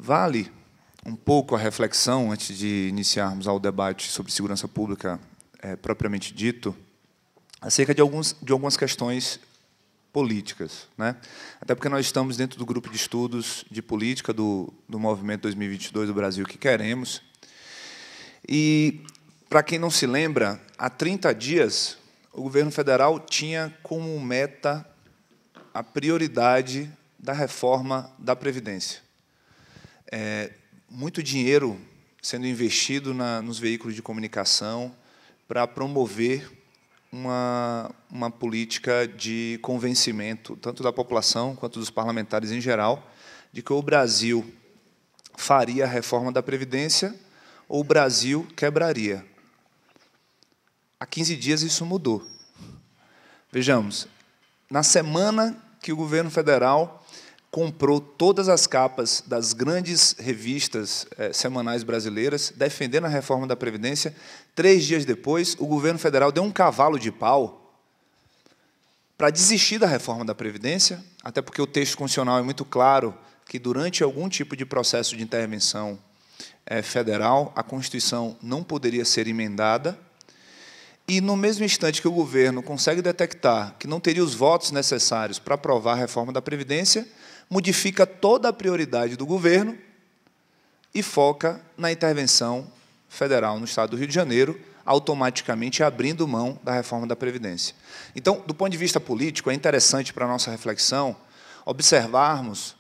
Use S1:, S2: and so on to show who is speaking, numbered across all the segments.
S1: Vale um pouco a reflexão, antes de iniciarmos o debate sobre segurança pública propriamente dito, acerca de algumas questões políticas, né? Até porque nós estamos dentro do grupo de estudos de política do Movimento 2022 do Brasil que queremos. E, para quem não se lembra, há 30 dias, o governo federal tinha como meta a prioridade da reforma da Previdência. Muito dinheiro sendo investido nos veículos de comunicação para promover uma política de convencimento, tanto da população quanto dos parlamentares em geral, de que o Brasil faria a reforma da Previdência ou o Brasil quebraria. Há 15 dias isso mudou. Vejamos, na semana que o governo federal comprou todas as capas das grandes revistas semanais brasileiras, defendendo a reforma da Previdência, 3 dias depois, o governo federal deu um cavalo de pau para desistir da reforma da Previdência, até porque o texto constitucional é muito claro que, durante algum tipo de processo de intervenção federal, a Constituição não poderia ser emendada, e, no mesmo instante que o governo consegue detectar que não teria os votos necessários para aprovar a reforma da Previdência, modifica toda a prioridade do governo e foca na intervenção federal no Estado do Rio de Janeiro, automaticamente abrindo mão da reforma da Previdência. Então, do ponto de vista político, é interessante para a nossa reflexão observarmos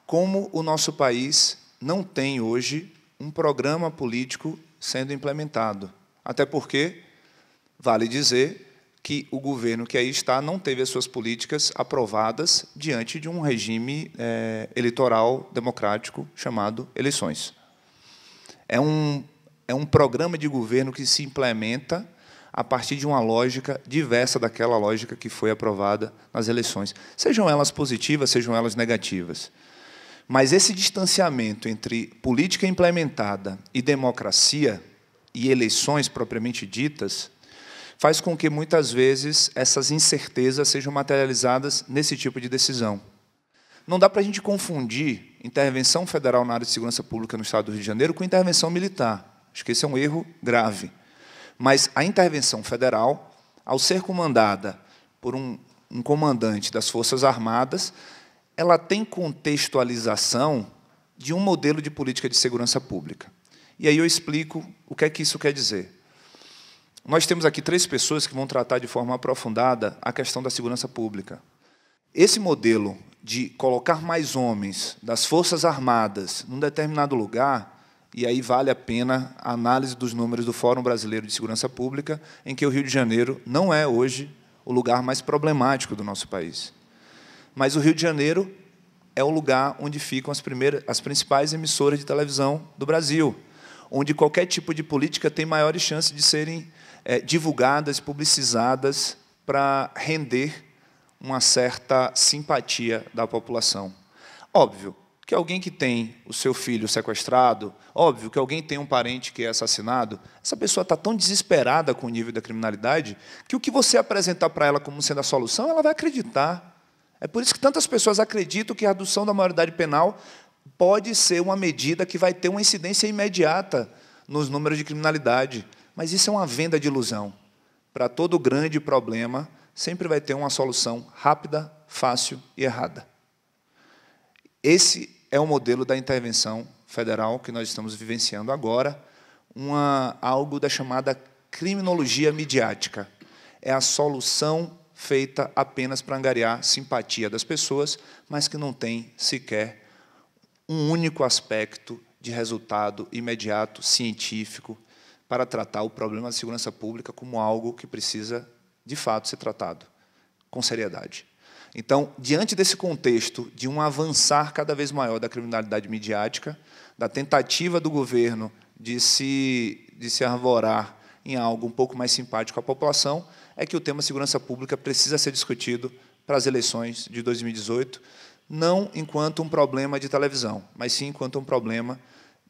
S1: como o nosso país não tem hoje um programa político sendo implementado. Até porque, vale dizer, que o governo que aí está não teve as suas políticas aprovadas diante de um regime eleitoral democrático chamado eleições. É um programa de governo que se implementa a partir de uma lógica diversa daquela lógica que foi aprovada nas eleições, sejam elas positivas, sejam elas negativas. Mas esse distanciamento entre política implementada e democracia e eleições propriamente ditas faz com que, muitas vezes, essas incertezas sejam materializadas nesse tipo de decisão. Não dá para a gente confundir intervenção federal na área de segurança pública no Estado do Rio de Janeiro com intervenção militar. Acho que esse é um erro grave. Mas a intervenção federal, ao ser comandada por um comandante das Forças Armadas, ela tem contextualização de um modelo de política de segurança pública. E aí eu explico o que é que isso quer dizer. Nós temos aqui 3 pessoas que vão tratar de forma aprofundada a questão da segurança pública. Esse modelo de colocar mais homens das Forças Armadas num determinado lugar, e aí vale a pena a análise dos números do Fórum Brasileiro de Segurança Pública, em que o Rio de Janeiro não é hoje o lugar mais problemático do nosso país. Mas o Rio de Janeiro é o lugar onde ficam as principais emissoras de televisão do Brasil, onde qualquer tipo de política tem maiores chances de serem divulgadas, publicizadas, para render uma certa simpatia da população. Óbvio que alguém que tem o seu filho sequestrado, óbvio que alguém tem um parente que é assassinado, essa pessoa está tão desesperada com o nível da criminalidade que o que você apresentar para ela como sendo a solução, ela vai acreditar. É por isso que tantas pessoas acreditam que a redução da maioridade penal pode ser uma medida que vai ter uma incidência imediata nos números de criminalidade. Mas isso é uma venda de ilusão. Para todo grande problema, sempre vai ter uma solução rápida, fácil e errada. Esse é o modelo da intervenção federal que nós estamos vivenciando agora, algo da chamada criminologia midiática. É a solução feita apenas para angariar simpatia das pessoas, mas que não tem sequer um único aspecto de resultado imediato, científico, para tratar o problema da segurança pública como algo que precisa, de fato, ser tratado com seriedade. Então, diante desse contexto de um avançar cada vez maior da criminalidade midiática, da tentativa do governo de se arvorar em algo um pouco mais simpático à população, é que o tema segurança pública precisa ser discutido para as eleições de 2018, não enquanto um problema de televisão, mas sim enquanto um problema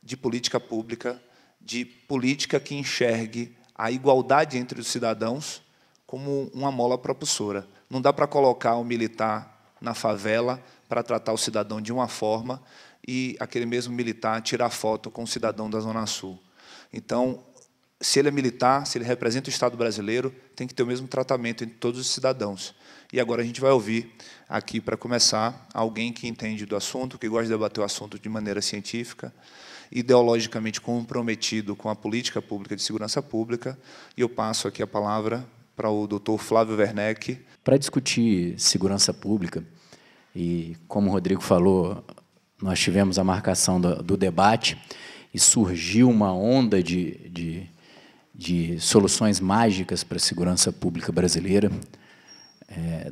S1: de política pública, de política que enxergue a igualdade entre os cidadãos como uma mola propulsora. Não dá para colocar o militar na favela para tratar o cidadão de uma forma e aquele mesmo militar tirar foto com um cidadão da Zona Sul. Então, se ele é militar, se ele representa o Estado brasileiro, tem que ter o mesmo tratamento entre todos os cidadãos. E agora a gente vai ouvir aqui, para começar, alguém que entende do assunto, que gosta de debater o assunto de maneira científica, ideologicamente comprometido com a política pública de segurança pública, e eu passo aqui a palavra para o doutor Flávio Werneck.
S2: Para discutir segurança pública, e como o Rodrigo falou, nós tivemos a marcação do debate e surgiu uma onda de soluções mágicas para a segurança pública brasileira.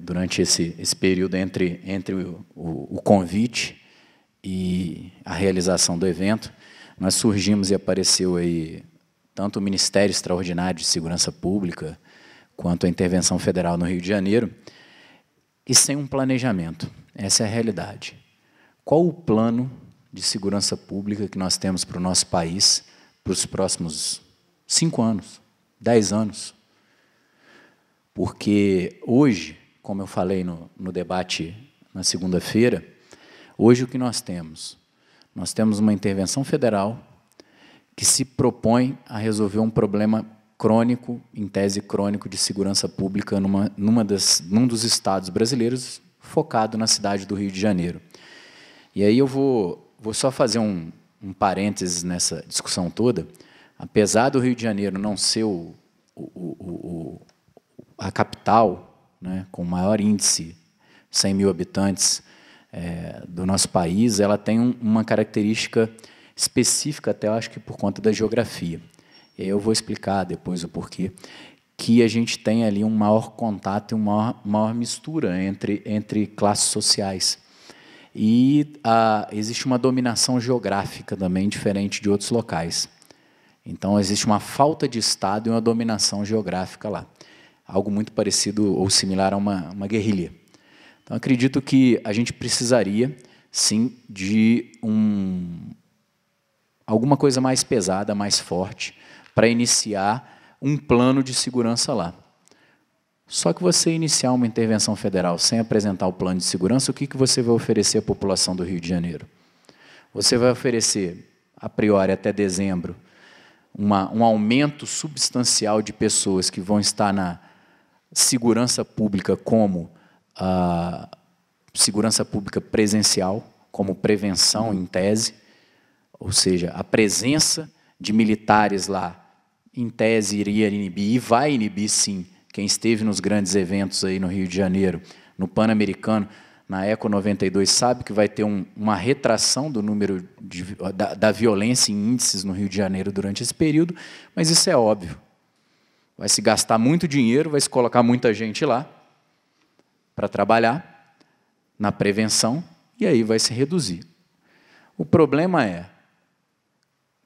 S2: Durante esse período entre o convite e a realização do evento, nós surgimos e apareceu aí tanto o Ministério Extraordinário de Segurança Pública quanto a Intervenção Federal no Rio de Janeiro, e sem um planejamento. Essa é a realidade. Qual o plano de segurança pública que nós temos para o nosso país para os próximos 5 anos, 10 anos? Porque hoje, como eu falei no debate na segunda-feira, hoje o que nós temos? Nós temos uma intervenção federal que se propõe a resolver um problema crônico, em tese crônico, de segurança pública num dos estados brasileiros, focado na cidade do Rio de Janeiro. E aí eu vou só fazer um parênteses nessa discussão toda. Apesar do Rio de Janeiro não ser a capital, né, com o maior índice, 100 mil habitantes do nosso país, ela tem uma característica específica, até eu acho que por conta da geografia. E aí eu vou explicar depois o porquê, que a gente tem ali um maior contato e uma maior mistura entre classes sociais. E existe uma dominação geográfica também, diferente de outros locais. Então, existe uma falta de Estado e uma dominação geográfica lá. Algo muito parecido ou similar a uma guerrilha. Então, acredito que a gente precisaria, sim, de alguma coisa mais pesada, mais forte, para iniciar um plano de segurança lá. Só que você iniciar uma intervenção federal sem apresentar o plano de segurança, o que você vai oferecer à população do Rio de Janeiro? Você vai oferecer, a priori, até dezembro, um aumento substancial de pessoas que vão estar na segurança pública como a segurança pública presencial, como prevenção em tese, ou seja, a presença de militares lá, em tese, iria inibir, e vai inibir, sim, quem esteve nos grandes eventos aí no Rio de Janeiro, no Pan-Americano, na Eco 92, sabe que vai ter uma retração do número da violência em índices no Rio de Janeiro durante esse período, mas isso é óbvio. Vai se gastar muito dinheiro, vai se colocar muita gente lá para trabalhar na prevenção, e aí vai se reduzir. O problema é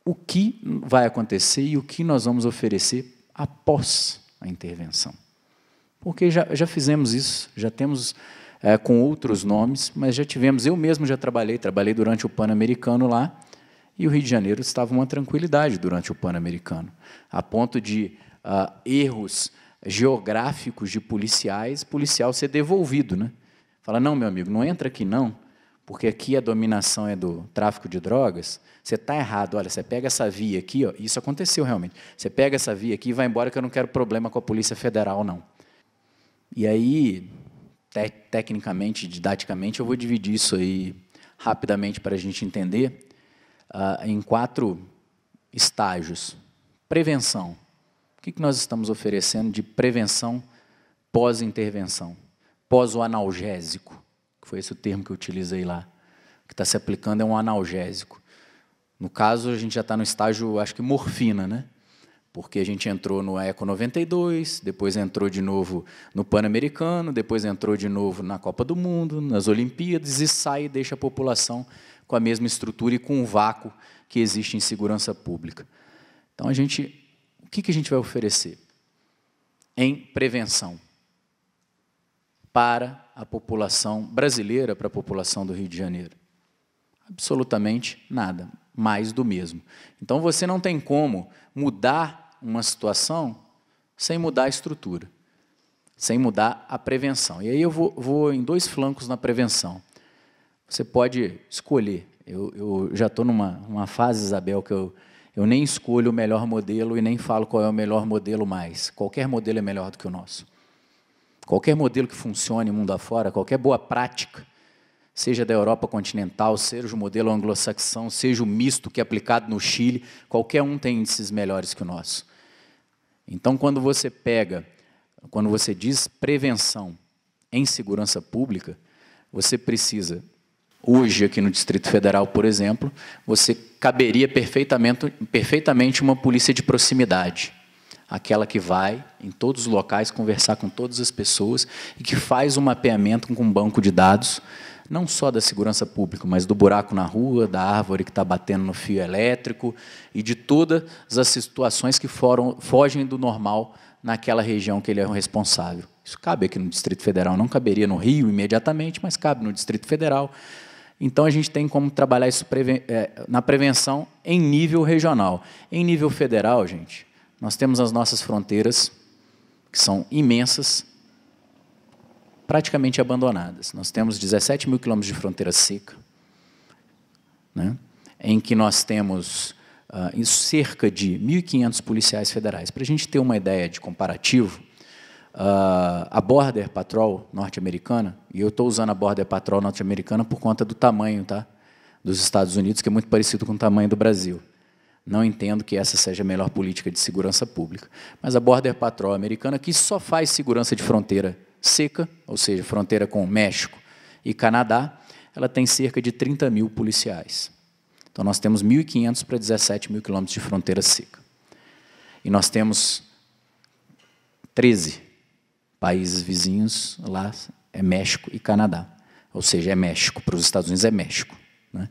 S2: o que vai acontecer e o que nós vamos oferecer após a intervenção. Porque já fizemos isso, já temos com outros nomes, mas já tivemos, eu mesmo já trabalhei durante o Pan-Americano lá, e o Rio de Janeiro estava uma tranquilidade durante o Pan-Americano, a ponto de erros geográficos de policial ser devolvido, né? Fala, não, meu amigo, não entra aqui não, porque aqui a dominação é do tráfico de drogas, você está errado, olha, você pega essa via aqui, ó, isso aconteceu realmente, você pega essa via aqui e vai embora que eu não quero problema com a Polícia Federal, não. E aí, tecnicamente, didaticamente, eu vou dividir isso aí rapidamente para a gente entender em 4 estágios. Prevenção. O que nós estamos oferecendo de prevenção pós-intervenção? Pós o analgésico, que foi esse o termo que eu utilizei lá. O que está se aplicando é um analgésico. No caso, a gente já está no estágio, acho que morfina, né? Porque a gente entrou no Eco 92, depois entrou de novo no Pan-Americano, depois entrou de novo na Copa do Mundo, nas Olimpíadas, e sai e deixa a população com a mesma estrutura e com o vácuo que existe em segurança pública. Então, o que a gente vai oferecer em prevenção para a população brasileira, para a população do Rio de Janeiro? Absolutamente nada, mais do mesmo. Então, você não tem como mudar uma situação sem mudar a estrutura, sem mudar a prevenção. E aí eu vou em 2 flancos na prevenção. Você pode escolher. Eu já estou numa fase, Isabel, que eu nem escolho o melhor modelo e nem falo qual é o melhor modelo mais. Qualquer modelo é melhor do que o nosso. Qualquer modelo que funcione mundo afora, qualquer boa prática, seja da Europa continental, seja o modelo anglo-saxão, seja o misto que é aplicado no Chile, qualquer um tem índices melhores que o nosso. Então, quando você diz prevenção em segurança pública, você precisa, hoje aqui no Distrito Federal, por exemplo, você caberia perfeitamente uma polícia de proximidade, aquela que vai em todos os locais conversar com todas as pessoas e que faz um mapeamento com um banco de dados, não só da segurança pública, mas do buraco na rua, da árvore que está batendo no fio elétrico e de todas as situações que fogem do normal naquela região que ele é o responsável. Isso cabe aqui no Distrito Federal, não caberia no Rio imediatamente, mas cabe no Distrito Federal. Então, a gente tem como trabalhar isso na prevenção em nível regional. Em nível federal, gente, nós temos as nossas fronteiras, que são imensas, praticamente abandonadas. Nós temos 17 mil quilômetros de fronteira seca, né, em que nós temos cerca de 1.500 policiais federais. Para a gente ter uma ideia de comparativo, a Border Patrol norte-americana, e eu estou usando a Border Patrol norte-americana por conta do tamanho, tá, dos Estados Unidos, que é muito parecido com o tamanho do Brasil. Não entendo que essa seja a melhor política de segurança pública. Mas a Border Patrol americana, que só faz segurança de fronteira seca, ou seja, fronteira com México e Canadá, ela tem cerca de 30 mil policiais. Então, nós temos 1.500 para 17 mil quilômetros de fronteira seca. E nós temos 13 países vizinhos, lá é México e Canadá. Ou seja, é México, para os Estados Unidos é México, né?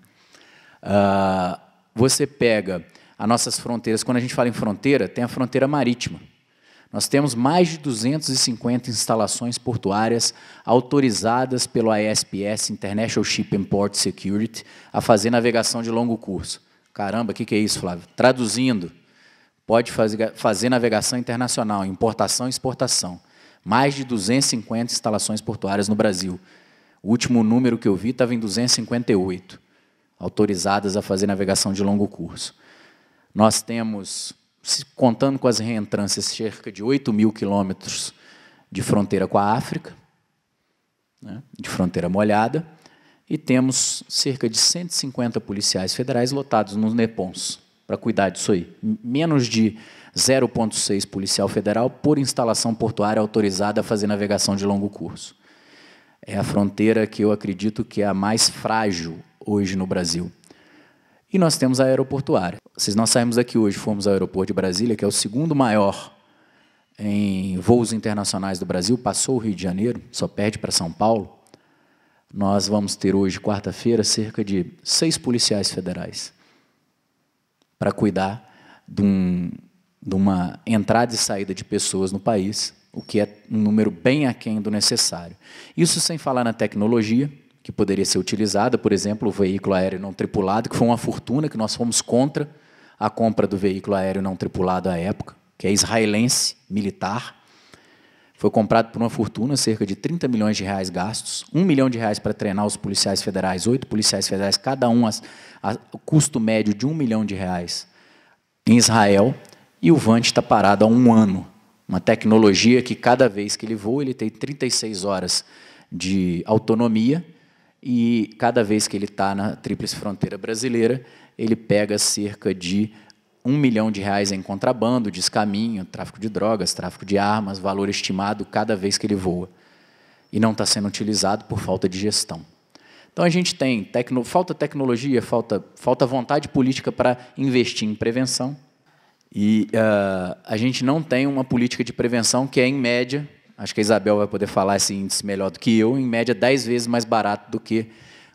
S2: Você pega as nossas fronteiras, quando a gente fala em fronteira, tem a fronteira marítima. Nós temos mais de 250 instalações portuárias autorizadas pelo ISPS, International Ship and Port Security, a fazer navegação de longo curso. Caramba, o que é isso, Flávio? Traduzindo, pode fazer navegação internacional, importação e exportação. Mais de 250 instalações portuárias no Brasil. O último número que eu vi estava em 258, autorizadas a fazer navegação de longo curso. Nós temos, contando com as reentrâncias, cerca de 8 mil quilômetros de fronteira com a África, né, de fronteira molhada, e temos cerca de 150 policiais federais lotados nos NEPONs, para cuidar disso aí. Menos de 0,6 policial federal por instalação portuária autorizada a fazer navegação de longo curso. É a fronteira que eu acredito que é a mais frágil hoje no Brasil. E nós temos a aeroportuária. Nós saímos daqui hoje, fomos ao aeroporto de Brasília, que é o segundo maior em voos internacionais do Brasil, passou o Rio de Janeiro, só perde para São Paulo. Nós vamos ter hoje, quarta-feira, cerca de 6 policiais federais para cuidar de uma entrada e saída de pessoas no país, o que é um número bem aquém do necessário. Isso sem falar na tecnologia, que poderia ser utilizada, por exemplo, o veículo aéreo não tripulado, que foi uma fortuna, que nós fomos contra a compra do veículo aéreo não tripulado à época, que é israelense, militar. Foi comprado por uma fortuna, cerca de 30 milhões de reais gastos, 1 milhão de reais para treinar os policiais federais, 8 policiais federais, cada um o custo médio de 1 milhão de reais em Israel, e o Vant está parado há 1 ano. Uma tecnologia que cada vez que ele voa, ele tem 36 horas de autonomia, e cada vez que ele está na tríplice fronteira brasileira, ele pega cerca de 1 milhão de reais em contrabando, descaminho, tráfico de drogas, tráfico de armas, valor estimado cada vez que ele voa. E não está sendo utilizado por falta de gestão. Então, a gente tem falta tecnologia, falta vontade política para investir em prevenção, e a gente não tem uma política de prevenção que é, em média, acho que a Isabel vai poder falar esse índice melhor do que eu, em média 10 vezes mais barato do que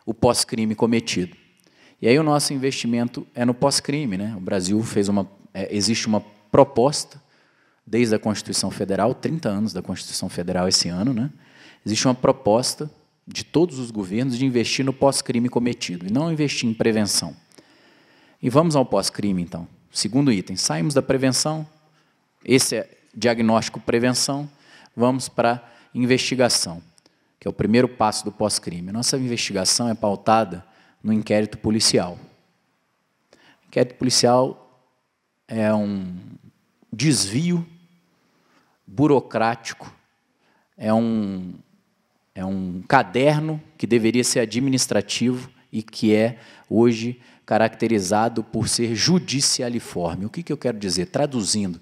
S2: o pós-crime cometido. E aí o nosso investimento é no pós-crime, né? O Brasil fez existe uma proposta, desde a Constituição Federal, 30 anos da Constituição Federal esse ano, né? Existe uma proposta de todos os governos de investir no pós-crime cometido, e não investir em prevenção. E vamos ao pós-crime, então. Segundo item, saímos da prevenção, esse é diagnóstico-prevenção, vamos para a investigação, que é o primeiro passo do pós-crime. Nossa investigação é pautada no inquérito policial. Inquérito policial é um desvio burocrático, é um caderno que deveria ser administrativo e que é, hoje, caracterizado por ser judicialiforme. O que eu quero dizer? Traduzindo,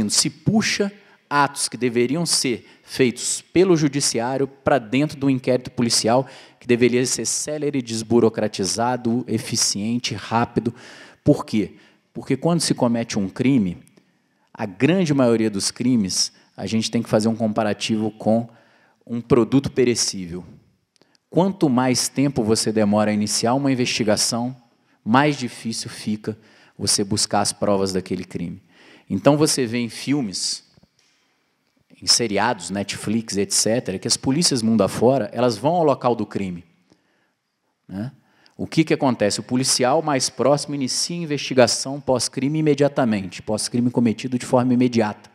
S2: se puxa atos que deveriam ser feitos pelo judiciário para dentro do inquérito policial, que deveria ser célere, desburocratizado, eficiente, rápido. Por quê? Porque quando se comete um crime, a grande maioria dos crimes, a gente tem que fazer um comparativo com um produto perecível. Quanto mais tempo você demora a iniciar uma investigação, mais difícil fica você buscar as provas daquele crime. Então, você vê em filmes, em seriados, Netflix, etc., que as polícias mundo afora, elas vão ao local do crime, né? O que acontece? O policial mais próximo inicia a investigação pós-crime imediatamente, pós-crime cometido de forma imediata.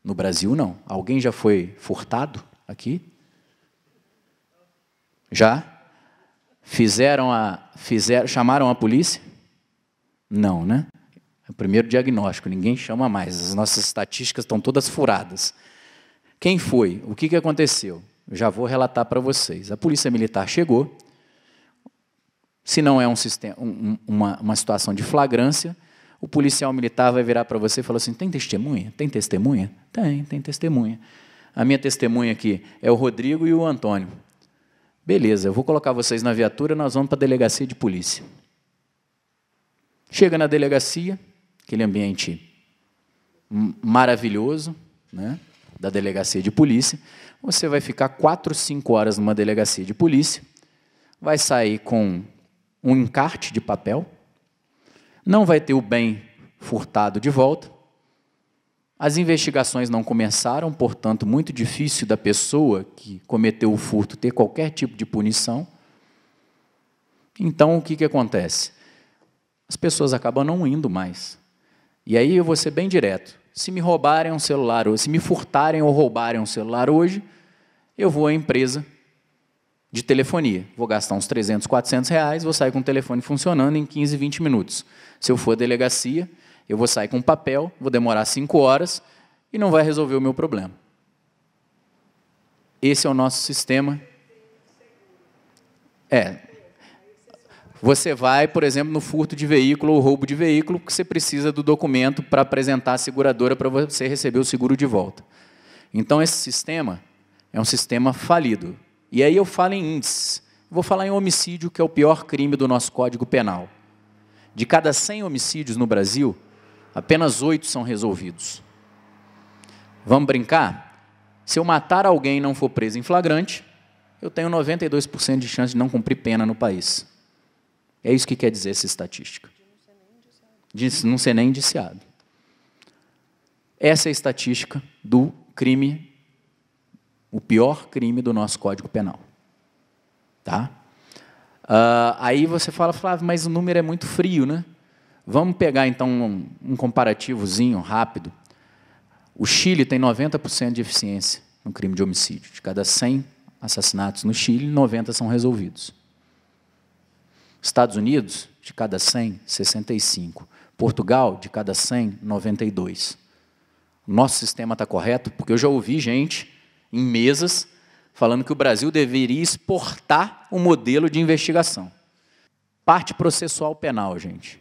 S2: No Brasil, não. Alguém já foi furtado aqui? Já? Chamaram a polícia? Não, né? É o primeiro diagnóstico, ninguém chama mais. As nossas estatísticas estão todas furadas. Quem foi? O que aconteceu? Eu já vou relatar para vocês. A polícia militar chegou. Se não é uma situação de flagrância, o policial militar vai virar para você e falar assim, tem testemunha? Tem testemunha? Tem testemunha. A minha testemunha aqui é o Rodrigo e o Antônio. Beleza, eu vou colocar vocês na viatura, nós vamos para a delegacia de polícia. Chega na delegacia, aquele ambiente maravilhoso, né, da delegacia de polícia, você vai ficar 4, 5 horas numa delegacia de polícia, vai sair com um encarte de papel, não vai ter o bem furtado de volta, as investigações não começaram, portanto, muito difícil da pessoa que cometeu o furto ter qualquer tipo de punição. Então, o que acontece? As pessoas acabam não indo mais. E aí eu vou ser bem direto. Se me roubarem um celular, ou se me furtarem ou roubarem um celular hoje, eu vou à empresa de telefonia. Vou gastar uns 300, 400 reais, vou sair com o telefone funcionando em 15, 20 minutos. Se eu for à delegacia, eu vou sair com um papel, vou demorar 5 horas e não vai resolver o meu problema. Esse é o nosso sistema. Você vai, por exemplo, no furto de veículo ou roubo de veículo, porque você precisa do documento para apresentar à seguradora para você receber o seguro de volta. Então, esse sistema é um sistema falido. E aí eu falo em índices. Vou falar em homicídio, que é o pior crime do nosso Código Penal. De cada 100 homicídios no Brasil, apenas 8 são resolvidos. Vamos brincar? Se eu matar alguém e não for preso em flagrante, eu tenho 92% de chance de não cumprir pena no país. É isso que quer dizer essa estatística. De não ser nem indiciado. Essa é a estatística do crime, o pior crime do nosso Código Penal. Tá? Aí você fala, Flávio, mas o número é muito frio, né? Vamos pegar, então, um comparativozinho rápido. O Chile tem 90% de eficiência no crime de homicídio. De cada 100 assassinatos no Chile, 90 são resolvidos. Estados Unidos, de cada 100, 65. Portugal, de cada 100, 92. Nosso sistema está correto? Porque eu já ouvi gente em mesas falando que o Brasil deveria exportar o modelo de investigação. Parte processual penal, gente.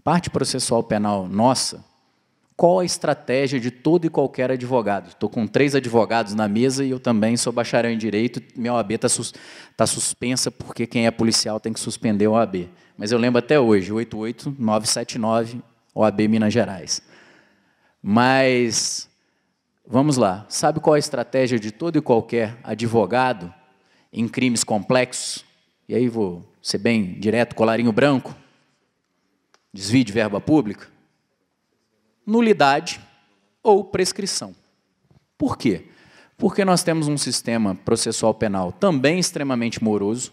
S2: Parte processual penal nossa, qual a estratégia de todo e qualquer advogado? Estou com 3 advogados na mesa e eu também sou bacharel em Direito, minha OAB está suspensa porque quem é policial tem que suspender a OAB. Mas eu lembro até hoje, 88979, OAB Minas Gerais. Mas, vamos lá, sabe qual a estratégia de todo e qualquer advogado em crimes complexos? E aí vou ser bem direto, colarinho branco, desvio de verba pública, nulidade ou prescrição. Por quê? Porque nós temos um sistema processual penal também extremamente moroso,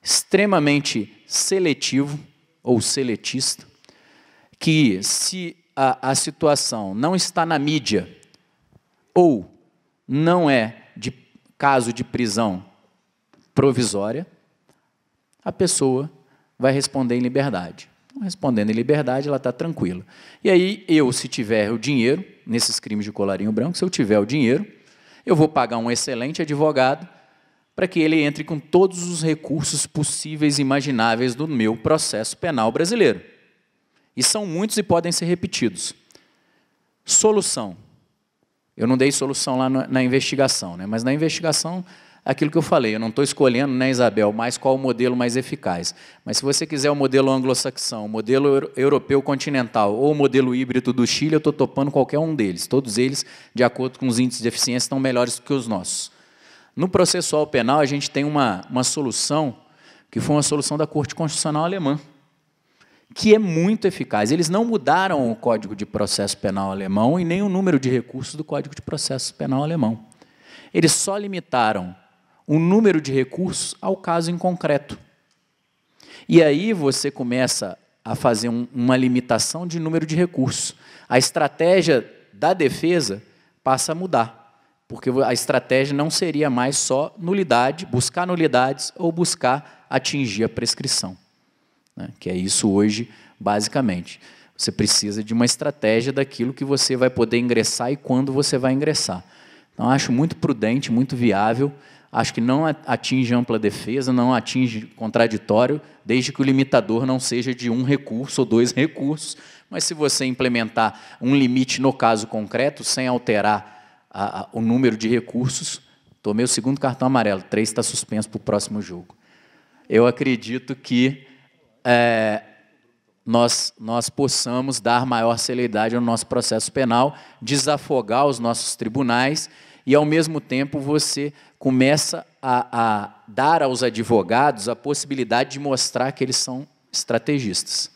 S2: extremamente seletivo ou seletista, que se a situação não está na mídia ou não é de caso de prisão provisória, a pessoa vai responder em liberdade. Então, respondendo em liberdade, ela está tranquila. E aí, se tiver o dinheiro, nesses crimes de colarinho branco, se eu tiver o dinheiro, eu vou pagar um excelente advogado para que ele entre com todos os recursos possíveis e imagináveis do meu processo penal brasileiro. E são muitos e podem ser repetidos. Solução. Eu não dei solução lá na investigação, né? Mas na investigação, aquilo que eu falei, eu não estou escolhendo, né, Isabel, mais qual o modelo mais eficaz. Mas se você quiser o modelo anglo-saxão, o modelo europeu continental ou o modelo híbrido do Chile, eu estou topando qualquer um deles. Todos eles, de acordo com os índices de eficiência, estão melhores do que os nossos. No processual penal, a gente tem uma solução, que foi uma solução da Corte Constitucional Alemã, que é muito eficaz. Eles não mudaram o Código de Processo Penal alemão e nem o número de recursos do Código de Processo Penal alemão. Eles só limitaram o número de recursos ao caso em concreto. E aí você começa a fazer uma limitação de número de recursos. A estratégia da defesa passa a mudar, porque a estratégia não seria mais só nulidade, buscar nulidades ou buscar atingir a prescrição. Que é isso hoje, basicamente. Você precisa de uma estratégia daquilo que você vai poder ingressar e quando você vai ingressar. Então, acho muito prudente, muito viável, acho que não atinge ampla defesa, não atinge contraditório, desde que o limitador não seja de um recurso ou 2 recursos, mas se você implementar um limite no caso concreto, sem alterar o número de recursos, tomei o 2º cartão amarelo, 3 está suspenso para o próximo jogo. Eu acredito que nós possamos dar maior celeridade ao nosso processo penal, desafogar os nossos tribunais e, ao mesmo tempo, você começa a dar aos advogados a possibilidade de mostrar que eles são estrategistas.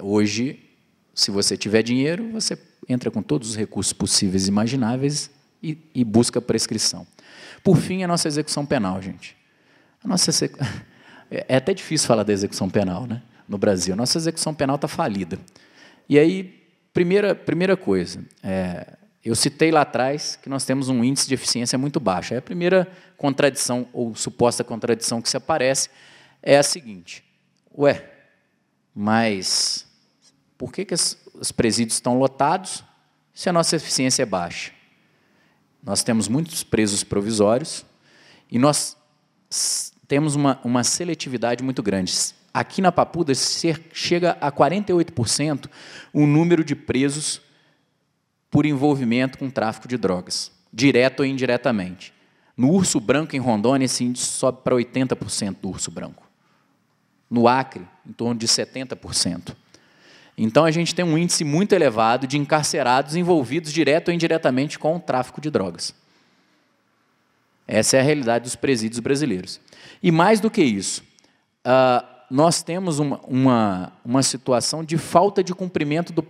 S2: Hoje, se você tiver dinheiro, você entra com todos os recursos possíveis e imagináveis e busca prescrição. Por fim, a nossa execução penal, gente. É até difícil falar da execução penal, né, no Brasil. Nossa execução penal está falida. E aí, primeira coisa, eu citei lá atrás que nós temos um índice de eficiência muito baixo. Aí a primeira contradição, ou suposta contradição que se aparece, é a seguinte. Mas por que os presídios estão lotados se a nossa eficiência é baixa? Nós temos muitos presos provisórios e nós temos uma seletividade muito grande. Aqui na Papuda chega a 48% o número de presos por envolvimento com tráfico de drogas, direto ou indiretamente. No Urso Branco, em Rondônia, esse índice sobe para 80% do Urso Branco. No Acre, em torno de 70%. Então, a gente tem um índice muito elevado de encarcerados envolvidos direto ou indiretamente com o tráfico de drogas. Essa é a realidade dos presídios brasileiros. E mais do que isso, nós temos uma situação de falta de cumprimento do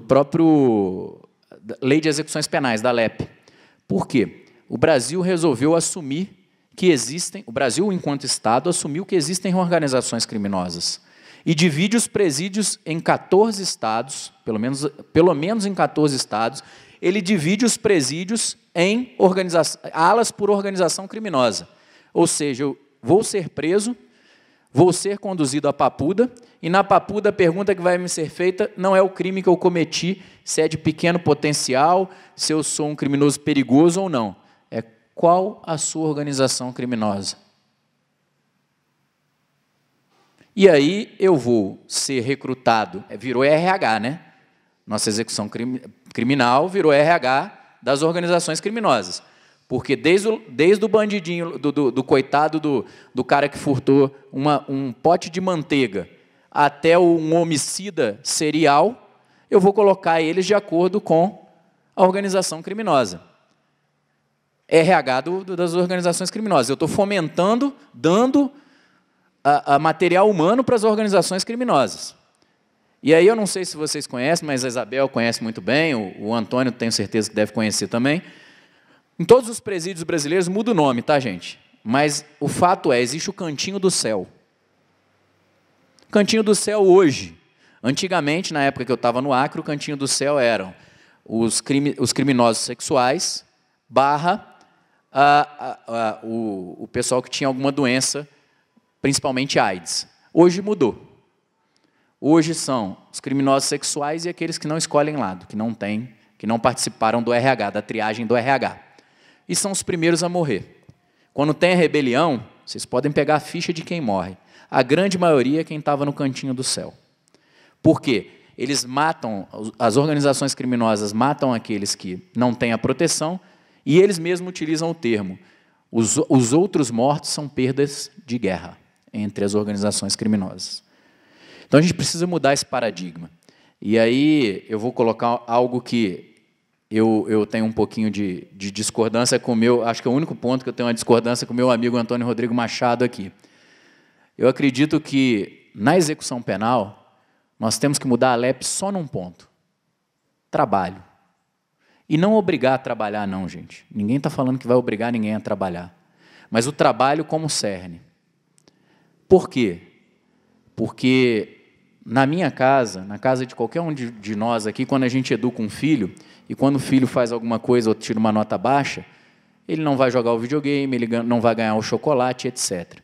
S2: próprio Lei de Execuções Penais, da LEP. Por quê? O Brasil resolveu assumir que existem, o Brasil, enquanto Estado, assumiu que existem organizações criminosas e divide os presídios em 14 estados, pelo menos em 14 estados, ele divide os presídios em alas por organização criminosa. Ou seja, eu vou ser preso, vou ser conduzido à Papuda, e na Papuda a pergunta que vai me ser feita não é o crime que eu cometi, se é de pequeno potencial, se eu sou um criminoso perigoso ou não. É qual a sua organização criminosa. E aí eu vou ser recrutado, virou RH, né? Nossa execução criminal virou RH das organizações criminosas. Porque desde o bandidinho, do coitado do cara que furtou um pote de manteiga até um homicida serial, eu vou colocar eles de acordo com a organização criminosa. RH das organizações criminosas. Eu estou fomentando, dando a material humano para as organizações criminosas. E aí eu não sei se vocês conhecem, mas a Isabel conhece muito bem, o Antônio tenho certeza que deve conhecer também. Em todos os presídios brasileiros muda o nome, tá, gente? Mas o fato é, existe o Cantinho do Céu. O Cantinho do Céu hoje. Antigamente, na época que eu estava no Acre, o Cantinho do Céu eram os criminosos sexuais, o pessoal que tinha alguma doença, principalmente AIDS. Hoje mudou. Hoje são os criminosos sexuais e aqueles que não escolhem lado, que não participaram do RH, da triagem do RH. E são os primeiros a morrer. Quando tem a rebelião, vocês podem pegar a ficha de quem morre. A grande maioria é quem estava no cantinho do céu. Por quê? Eles matam, as organizações criminosas matam aqueles que não têm a proteção e eles mesmos utilizam o termo. Os outros mortos são perdas de guerra entre as organizações criminosas. Então, a gente precisa mudar esse paradigma. E aí, eu vou colocar algo que eu tenho um pouquinho de discordância com o meu... Acho que é o único ponto que eu tenho uma discordância com o meu amigo Antônio Rodrigo Machado aqui. Eu acredito que, na execução penal, nós temos que mudar a LEP só num ponto. Trabalho. E não obrigar a trabalhar, não, gente. Ninguém está falando que vai obrigar ninguém a trabalhar. Mas o trabalho como cerne. Por quê? Porque na minha casa, na casa de qualquer um de nós aqui, quando a gente educa um filho, e quando o filho faz alguma coisa ou tira uma nota baixa, ele não vai jogar o videogame, ele não vai ganhar o chocolate, etc.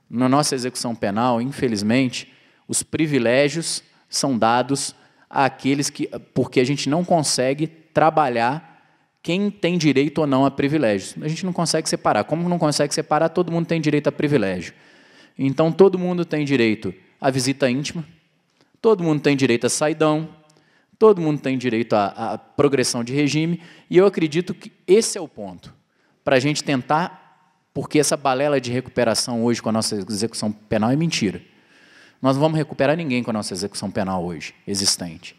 S2: Na nossa execução penal, infelizmente, os privilégios são dados àqueles que... Porque a gente não consegue trabalhar quem tem direito ou não a privilégios. A gente não consegue separar. Como não consegue separar, todo mundo tem direito a privilégio. Então, todo mundo tem direito à visita íntima, todo mundo tem direito a saidão, todo mundo tem direito à progressão de regime, e eu acredito que esse é o ponto, para a gente tentar, porque essa balela de recuperação hoje com a nossa execução penal é mentira. Nós não vamos recuperar ninguém com a nossa execução penal hoje, existente.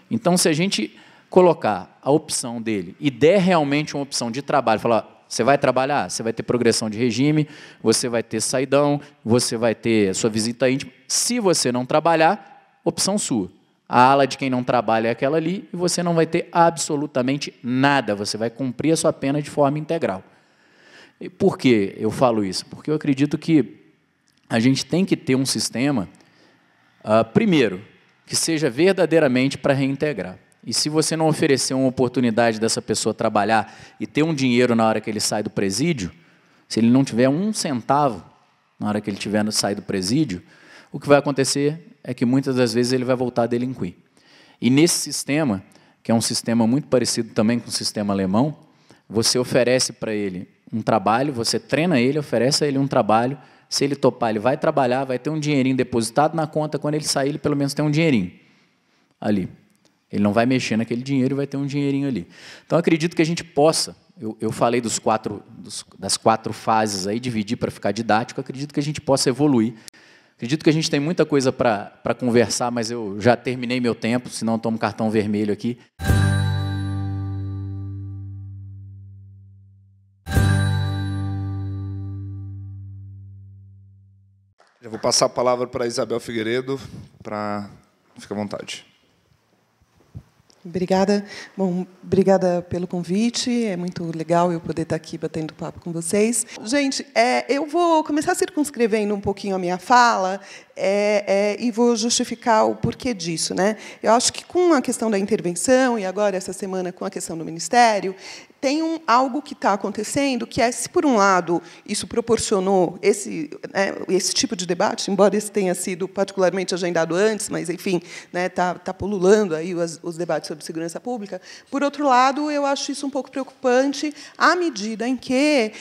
S2: Então, se a gente colocar a opção dele e der realmente uma opção de trabalho, falar, você vai trabalhar, você vai ter progressão de regime, você vai ter saidão, você vai ter sua visita íntima. Se você não trabalhar, opção sua. A ala de quem não trabalha é aquela ali e você não vai ter absolutamente nada. Você vai cumprir a sua pena de forma integral. E por que eu falo isso? Porque eu acredito que a gente tem que ter um sistema, primeiro, que seja verdadeiramente para reintegrar. E se você não oferecer uma oportunidade dessa pessoa trabalhar e ter um dinheiro na hora que ele sai do presídio, se ele não tiver um centavo na hora que ele tiver sair do presídio, o que vai acontecer é que muitas das vezes ele vai voltar a delinquir. E nesse sistema, que é um sistema muito parecido também com o sistema alemão, você oferece para ele um trabalho, você treina ele, oferece a ele um trabalho, se ele topar, ele vai trabalhar, vai ter um dinheirinho depositado na conta, quando ele sair, ele pelo menos tem um dinheirinho ali. Ele não vai mexer naquele dinheiro e vai ter um dinheirinho ali. Então, acredito que a gente possa, eu falei das 4 fases aí, dividir para ficar didático, acredito que a gente possa evoluir. Acredito que a gente tem muita coisa para conversar, mas eu já terminei meu tempo, senão eu tomo cartão vermelho aqui.
S1: Já vou passar a palavra para a Isabel Figueiredo, fica à vontade.
S3: Obrigada. Bom, obrigada pelo convite. É muito legal eu poder estar aqui batendo papo com vocês. Gente, eu vou começar circunscrevendo um pouquinho a minha fala e vou justificar o porquê disso, né? Eu acho que com a questão da intervenção e agora essa semana com a questão do Ministério, tem algo que está acontecendo que se, por um lado, isso proporcionou esse tipo de debate, embora esse tenha sido particularmente agendado antes, mas, enfim, tá pululando aí os debates sobre segurança pública. Por outro lado, eu acho isso um pouco preocupante à medida em que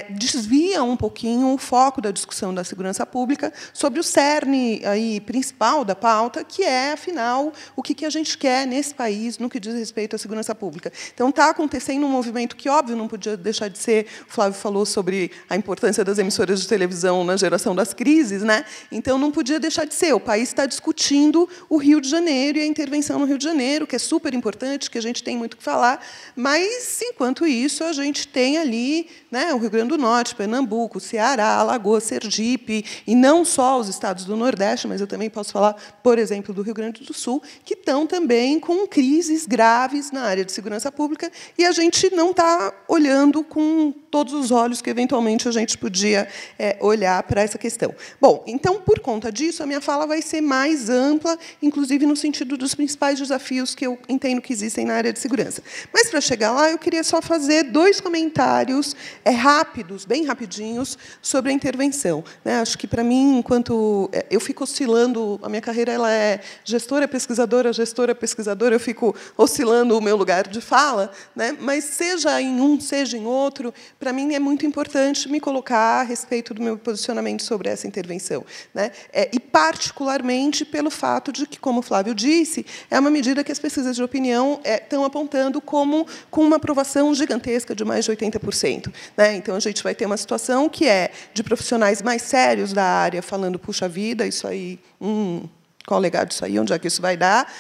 S3: desvia um pouquinho o foco da discussão da segurança pública sobre o cerne aí principal da pauta, que é, afinal, o que a gente quer nesse país no que diz respeito à segurança pública. Então, está acontecendo um movimento que, óbvio, não podia deixar de ser. O Flávio falou sobre a importância das emissoras de televisão na geração das crises, né? Então, não podia deixar de ser. O país está discutindo o Rio de Janeiro e a intervenção no Rio de Janeiro, que é super importante, que a gente tem muito o que falar, mas, enquanto isso, a gente tem ali, né, o Rio Grande do Norte, Pernambuco, Ceará, Alagoas, Sergipe, e não só os estados do Nordeste, mas eu também posso falar, por exemplo, do Rio Grande do Sul, que estão também com crises graves na área de segurança pública, e a gente não está olhando com todos os olhos que, eventualmente, a gente podia olhar para essa questão. Bom, então, por conta disso, a minha fala vai ser mais ampla, inclusive no sentido dos principais desafios que eu entendo que existem na área de segurança. Mas, para chegar lá, eu queria só fazer 2 comentários rápidos, bem rapidinhos, sobre a intervenção. Acho que, para mim, enquanto eu fico oscilando, a minha carreira ela é gestora, pesquisadora, eu fico oscilando o meu lugar de fala, mas, seja em um, seja em outro, para mim é muito importante me colocar a respeito do meu posicionamento sobre essa intervenção. E, particularmente, pelo fato de que, como o Flávio disse, é uma medida que as pesquisas de opinião estão apontando como com uma aprovação gigantesca de mais de 80%. Então, a gente vai ter uma situação que é de profissionais mais sérios da área falando, puxa vida, isso aí... qual o legado disso aí, onde é que isso vai dar?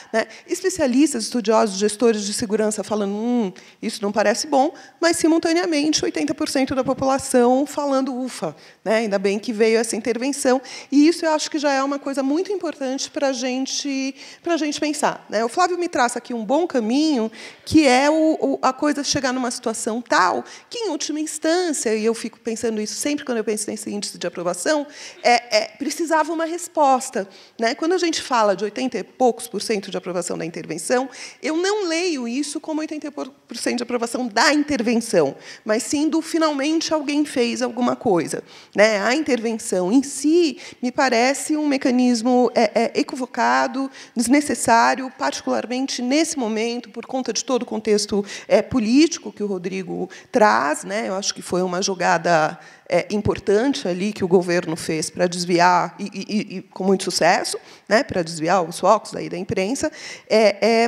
S3: Especialistas, estudiosos, gestores de segurança falando, isso não parece bom, mas, simultaneamente, 80% da população falando, ufa, ainda bem que veio essa intervenção. E isso eu acho que já é uma coisa muito importante para a gente pensar. O Flávio me traça aqui um bom caminho, que é a coisa chegar numa situação tal que, em última instância, e eu fico pensando isso sempre quando eu penso nesse índice de aprovação, precisava uma resposta. Quando a gente fala de 80 e poucos % de aprovação da intervenção, eu não leio isso como 80% de aprovação da intervenção, mas sim do finalmente alguém fez alguma coisa. A intervenção em si me parece um mecanismo equivocado, desnecessário, particularmente nesse momento, por conta de todo o contexto político que o Rodrigo traz. Eu acho que foi uma jogada importante ali que o governo fez para desviar, e com muito sucesso, para desviar os focos aí da imprensa,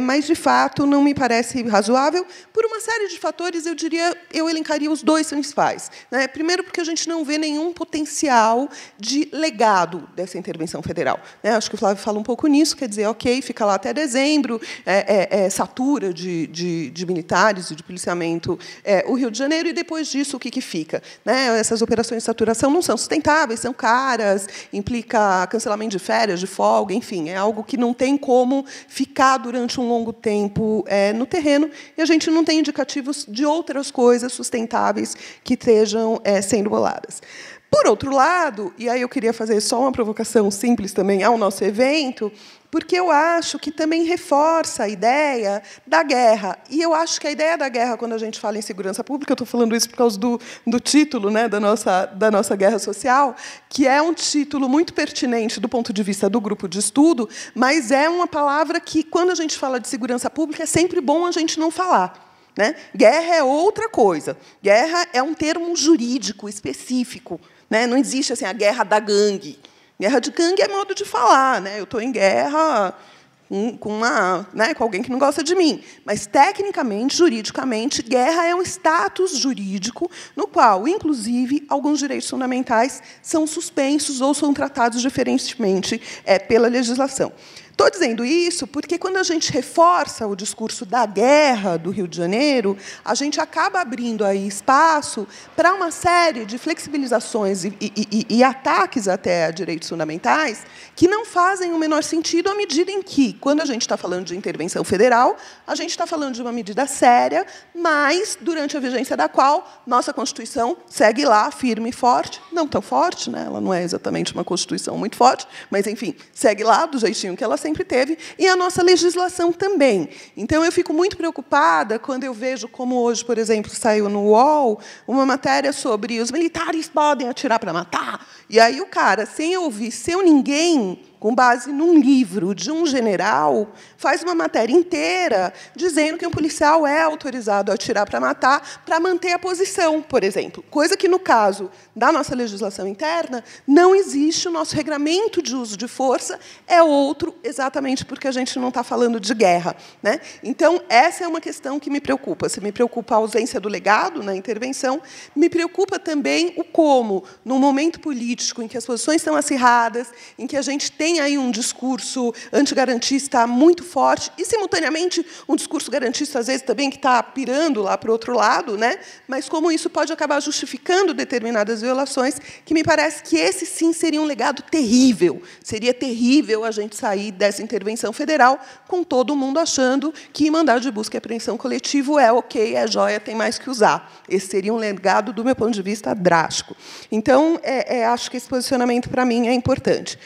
S3: mas, de fato, não me parece razoável, por uma série de fatores, eu elencaria os 2 principais. Primeiro, porque a gente não vê nenhum potencial de legado dessa intervenção federal. Acho que o Flávio fala um pouco nisso, quer dizer, ok, fica lá até dezembro, satura de militares e de policiamento o Rio de Janeiro, e, depois disso, o que fica? Essas operações de saturação não são sustentáveis, são caras, implica cancelamento de férias, de folga, enfim, é algo que não tem como ficar durante um longo tempo no terreno, e a gente não tem indicativos de outras coisas sustentáveis que estejam sendo boladas. Por outro lado, e aí eu queria fazer só uma provocação simples também ao nosso evento, porque eu acho que também reforça a ideia da guerra. E eu acho que a ideia da guerra, quando a gente fala em segurança pública, eu estou falando isso por causa do título, da nossa guerra social, que é um título muito pertinente do ponto de vista do grupo de estudo, mas é uma palavra que, quando a gente fala de segurança pública, é sempre bom a gente não falar. Guerra é outra coisa. Guerra é um termo jurídico específico. Não existe assim, a guerra da gangue. Guerra de gangue é modo de falar. Eu estou em guerra com alguém que não gosta de mim. Mas, tecnicamente, juridicamente, guerra é um status jurídico no qual, inclusive, alguns direitos fundamentais são suspensos ou são tratados diferentemente pela legislação. Estou dizendo isso porque, quando a gente reforça o discurso da guerra do Rio de Janeiro, a gente acaba abrindo aí espaço para uma série de flexibilizações e ataques até a direitos fundamentais que não fazem o menor sentido, à medida em que, quando a gente está falando de intervenção federal, a gente está falando de uma medida séria, mas, durante a vigência da qual, nossa Constituição segue lá, firme e forte, não tão forte, ela não é exatamente uma Constituição muito forte, mas, enfim, segue lá do jeitinho que ela sempre teve, e a nossa legislação também. Então, eu fico muito preocupada quando eu vejo, como hoje, por exemplo, saiu no UOL, uma matéria sobre os militares podem atirar para matar, e aí o cara, sem ouvir seu ninguém, com base num livro de um general, faz uma matéria inteira dizendo que um policial é autorizado a atirar para matar para manter a posição, por exemplo. Coisa que, no caso da nossa legislação interna, não existe. O nosso regramento de uso de força é outro, exatamente porque a gente não está falando de guerra. Então, essa é uma questão que me preocupa. Se me preocupa a ausência do legado na intervenção, me preocupa também o como, num momento político político, em que as posições estão acirradas, em que a gente tem aí um discurso antigarantista muito forte e, simultaneamente, um discurso garantista, às vezes, também que está pirando lá para o outro lado, né? Mas como isso pode acabar justificando determinadas violações, que me parece que esse, sim, seria um legado terrível. Seria terrível a gente sair dessa intervenção federal com todo mundo achando que mandado de busca e apreensão coletivo é ok, é joia, tem mais que usar. Esse seria um legado, do meu ponto de vista, drástico. Então, acho que esse posicionamento, para mim, é importante.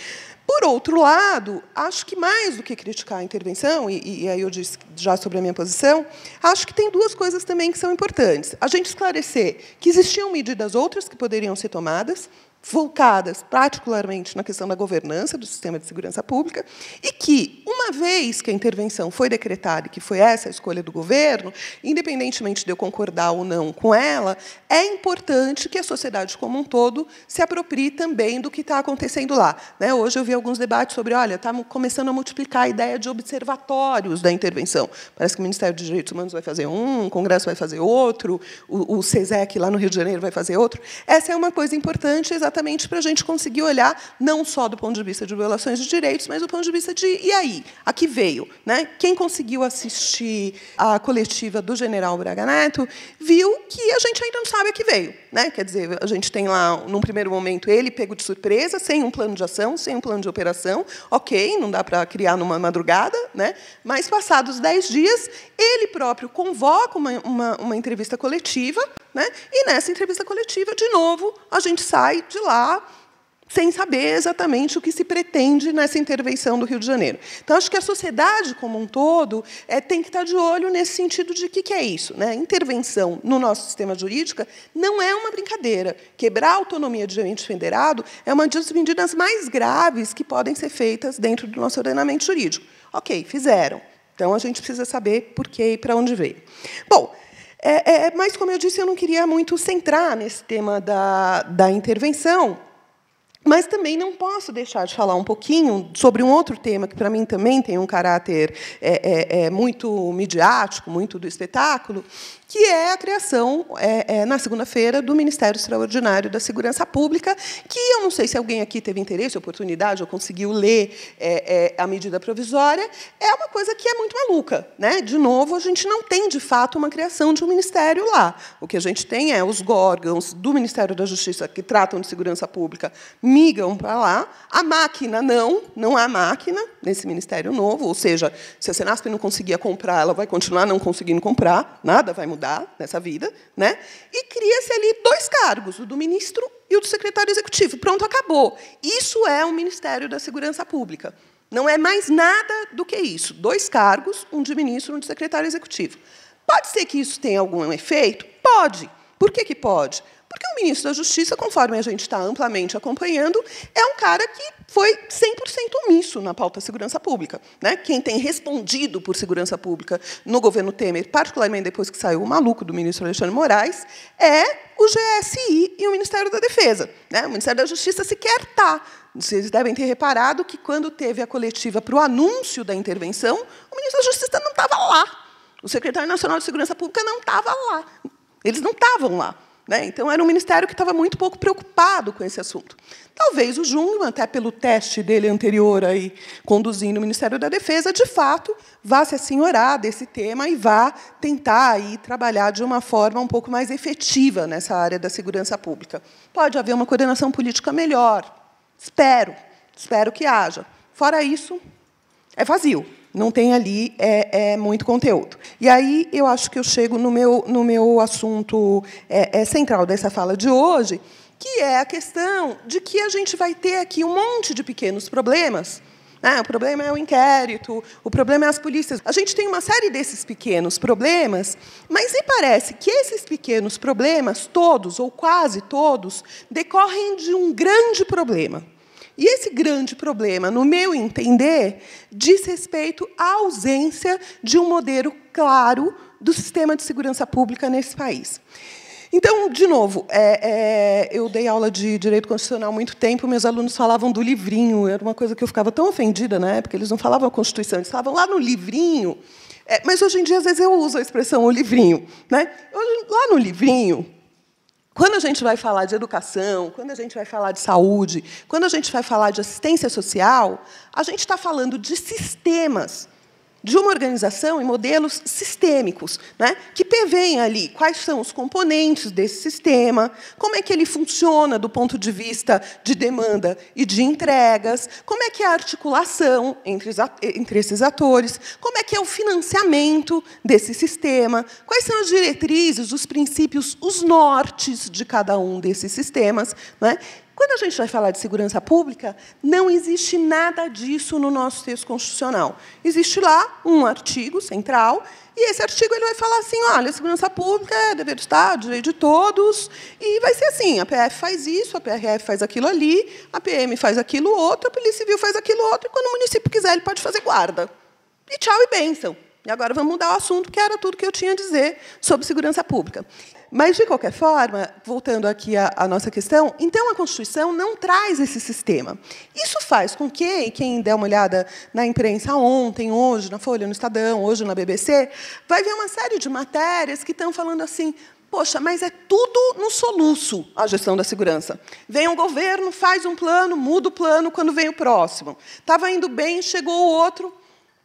S3: Por outro lado, acho que, mais do que criticar a intervenção, e aí eu disse já sobre a minha posição, acho que tem duas coisas também que são importantes. A gente esclarecer que existiam medidas outras que poderiam ser tomadas, focadas particularmente na questão da governança do sistema de segurança pública, e que, uma vez que a intervenção foi decretada e que foi essa a escolha do governo, independentemente de eu concordar ou não com ela, é importante que a sociedade como um todo se aproprie também do que está acontecendo lá. Hoje eu vi alguns debates sobre, olha, está começando a multiplicar a ideia de observatórios da intervenção. Parece que o Ministério dos Direitos Humanos vai fazer um, o Congresso vai fazer outro, o SESEC, lá no Rio de Janeiro, vai fazer outro. Essa é uma coisa importante, exatamente para a gente conseguir olhar, não só do ponto de vista de violações de direitos, mas do ponto de vista de, e aí? A que veio? Quem conseguiu assistir à coletiva do general Braga Neto viu que a gente ainda não sabe a que veio. Quer dizer, a gente tem lá, num primeiro momento, ele pego de surpresa, sem um plano de ação, sem um plano de operação. Ok, não dá para criar numa madrugada, mas, passados 10 dias, ele próprio convoca uma entrevista coletiva, e, nessa entrevista coletiva, de novo, a gente sai de lá sem saber exatamente o que se pretende nessa intervenção do Rio de Janeiro. Então, acho que a sociedade, como um todo, tem que estar de olho nesse sentido de que é isso. Intervenção no nosso sistema jurídico não é uma brincadeira. Quebrar a autonomia de agente federado é uma das medidas mais graves que podem ser feitas dentro do nosso ordenamento jurídico. Ok, fizeram. Então, a gente precisa saber por quê e para onde veio. Bom, mas, como eu disse, eu não queria muito centrar nesse tema da intervenção, mas também não posso deixar de falar um pouquinho sobre um outro tema que, para mim, também tem um caráter muito midiático, muito do espetáculo, que é a criação, na segunda-feira, do Ministério Extraordinário da Segurança Pública, que eu não sei se alguém aqui teve interesse, oportunidade, ou conseguiu ler a medida provisória, é uma coisa que é muito maluca. De novo, a gente não tem, de fato, uma criação de um ministério lá. O que a gente tem é os órgãos do Ministério da Justiça que tratam de segurança pública migam para lá. A máquina, não há máquina nesse ministério novo, ou seja, se a Senasp não conseguia comprar, ela vai continuar não conseguindo comprar, nada vai mudar nessa vida, e cria-se ali 2 cargos, o do ministro e o do secretário executivo. Pronto, acabou. Isso é o Ministério da Segurança Pública. Não é mais nada do que isso. 2 cargos, um de ministro e um de secretário executivo. Pode ser que isso tenha algum efeito? Pode. Por que pode? Porque o ministro da Justiça, conforme a gente está amplamente acompanhando, é um cara que foi 100% omisso na pauta segurança pública. Quem tem respondido por segurança pública no governo Temer, particularmente depois que saiu o maluco do ministro Alexandre Moraes, é o GSI e o Ministério da Defesa. O Ministério da Justiça sequer está. Vocês devem ter reparado que, quando teve a coletiva para o anúncio da intervenção, o ministro da Justiça não estava lá. O secretário nacional de Segurança Pública não estava lá. Eles não estavam lá. Então, era um ministério que estava muito pouco preocupado com esse assunto. Talvez o Jungmann, até pelo teste dele anterior, aí, conduzindo o Ministério da Defesa, de fato, vá se assenhorar desse tema e vá tentar aí trabalhar de uma forma um pouco mais efetiva nessa área da segurança pública. Pode haver uma coordenação política melhor. Espero que haja. Fora isso, é vazio. Não tem ali muito conteúdo. E aí eu acho que eu chego no meu assunto central dessa fala de hoje, que é a questão de que a gente vai ter aqui um monte de pequenos problemas. O problema é o inquérito, o problema é as polícias. A gente tem uma série desses pequenos problemas, mas me parece que esses pequenos problemas, todos ou quase todos, decorrem de um grande problema. E esse grande problema, no meu entender, diz respeito à ausência de um modelo claro do sistema de segurança pública nesse país. Então, de novo, eu dei aula de Direito Constitucional há muito tempo, meus alunos falavam do livrinho, era uma coisa que eu ficava tão ofendida na época, eles não falavam a Constituição, eles falavam lá no livrinho, mas, hoje em dia, às vezes, eu uso a expressão o livrinho. Lá no livrinho, Quando a gente vai falar de educação, quando a gente vai falar de saúde, quando a gente vai falar de assistência social, a gente está falando de sistemas, de uma organização e modelos sistêmicos, né, que prevêem ali quais são os componentes desse sistema, como é que ele funciona do ponto de vista de demanda e de entregas, como é que é a articulação entre esses atores, como é que é o financiamento desse sistema, quais são as diretrizes, os princípios, os nortes de cada um desses sistemas, né? Quando a gente vai falar de segurança pública, não existe nada disso no nosso texto constitucional. Existe lá um artigo central, e esse artigo ele vai falar assim, olha, a segurança pública é dever do Estado, direito de todos, e vai ser assim, a PF faz isso, a PRF faz aquilo ali, a PM faz aquilo outro, a Polícia Civil faz aquilo outro, e quando o município quiser, ele pode fazer guarda. E tchau e bênção. E agora vamos mudar o assunto, que era tudo que eu tinha a dizer sobre segurança pública. Mas, de qualquer forma, voltando aqui à nossa questão, então a Constituição não traz esse sistema. Isso faz com que, quem der uma olhada na imprensa ontem, hoje, na Folha, no Estadão, hoje na BBC, vai ver uma série de matérias que estão falando assim, poxa, mas é tudo no soluço, a gestão da segurança. Vem um governo, faz um plano, muda o plano quando vem o próximo. Estava indo bem, chegou o outro,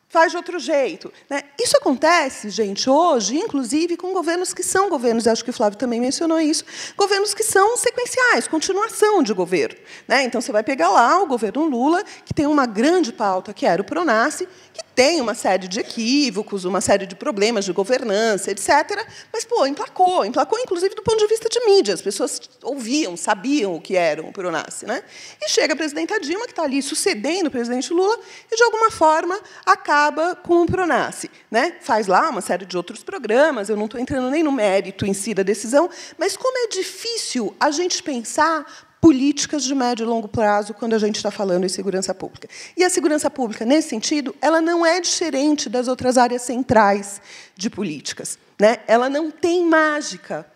S3: faz de outro jeito, né? Isso acontece, gente, hoje, inclusive, com governos que são governos, acho que o Flávio também mencionou isso, governos que são sequenciais, continuação de governo, né? Então, você vai pegar lá o governo Lula, que tem uma grande pauta, que era o Pronace, que tem uma série de equívocos, uma série de problemas de governança, etc. Mas, pô, emplacou, inclusive, do ponto de vista de mídia. As pessoas ouviam, sabiam o que era o Pronace, né? E chega a presidenta Dilma, que está ali sucedendo o presidente Lula, e, de alguma forma, acaba com o Pronace, né? Faz lá uma série de outros programas, eu não estou entrando nem no mérito em si da decisão, mas como é difícil a gente pensar políticas de médio e longo prazo quando a gente está falando em segurança pública. E a segurança pública, nesse sentido, ela não é diferente das outras áreas centrais de políticas, né? Ela não tem mágica.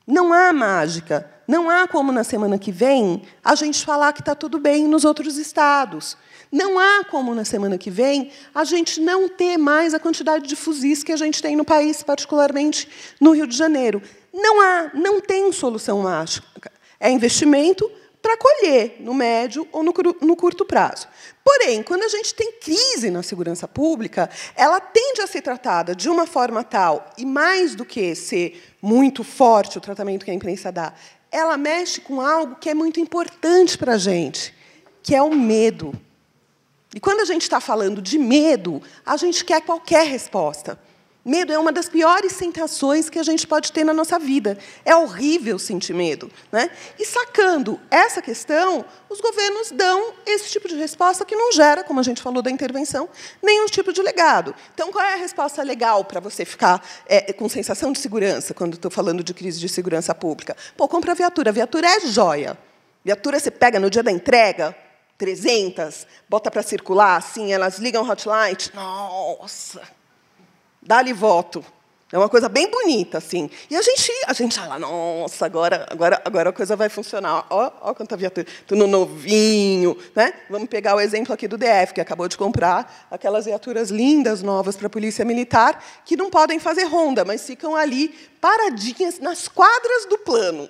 S3: Não há mágica. Não há como, na semana que vem, a gente falar que está tudo bem nos outros estados. Não há como, na semana que vem, a gente não ter mais a quantidade de fuzis que a gente tem no país, particularmente no Rio de Janeiro. Não há, não tem solução mágica. É investimento para colher no médio ou no curto prazo. Porém, quando a gente tem crise na segurança pública, ela tende a ser tratada de uma forma tal, e mais do que ser muito forte o tratamento que a imprensa dá, ela mexe com algo que é muito importante para a gente, que é o medo. E quando a gente está falando de medo, a gente quer qualquer resposta. Medo é uma das piores sensações que a gente pode ter na nossa vida. É horrível sentir medo, né? E, sacando essa questão, os governos dão esse tipo de resposta que não gera, como a gente falou da intervenção, nenhum tipo de legado. Então, qual é a resposta legal para você ficar com sensação de segurança, quando estou falando de crise de segurança pública? Pô, compra a viatura. A viatura é joia. Viatura você pega no dia da entrega, 300, bota para circular, assim, elas ligam o hotline. Nossa! Dá-lhe voto. É uma coisa bem bonita, assim. E a gente fala, nossa, agora a coisa vai funcionar. Ó quanta viatura. Tudo novinho, né? Vamos pegar o exemplo aqui do DF, que acabou de comprar aquelas viaturas lindas, novas, para a Polícia Militar, que não podem fazer ronda, mas ficam ali paradinhas nas quadras do plano.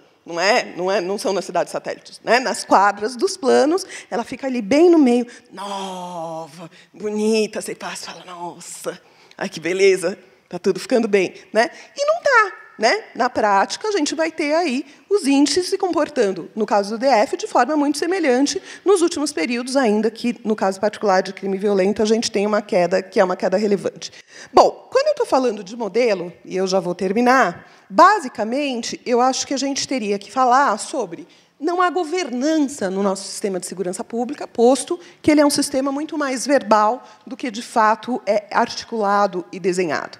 S3: Não são nas cidades satélites, né? Nas quadras dos planos, ela fica ali bem no meio, nova, bonita. Você passa e fala, nossa, ai, que beleza, está tudo ficando bem, né? E não está, né? Na prática, a gente vai ter aí os índices se comportando, no caso do DF, de forma muito semelhante nos últimos períodos, ainda que, no caso particular de crime violento, a gente tem uma queda, que é uma queda relevante. Bom, quando eu estou falando de modelo, e eu já vou terminar, basicamente, eu acho que a gente teria que falar sobre não há governança no nosso sistema de segurança pública, posto que ele é um sistema muito mais verbal do que, de fato, é articulado e desenhado.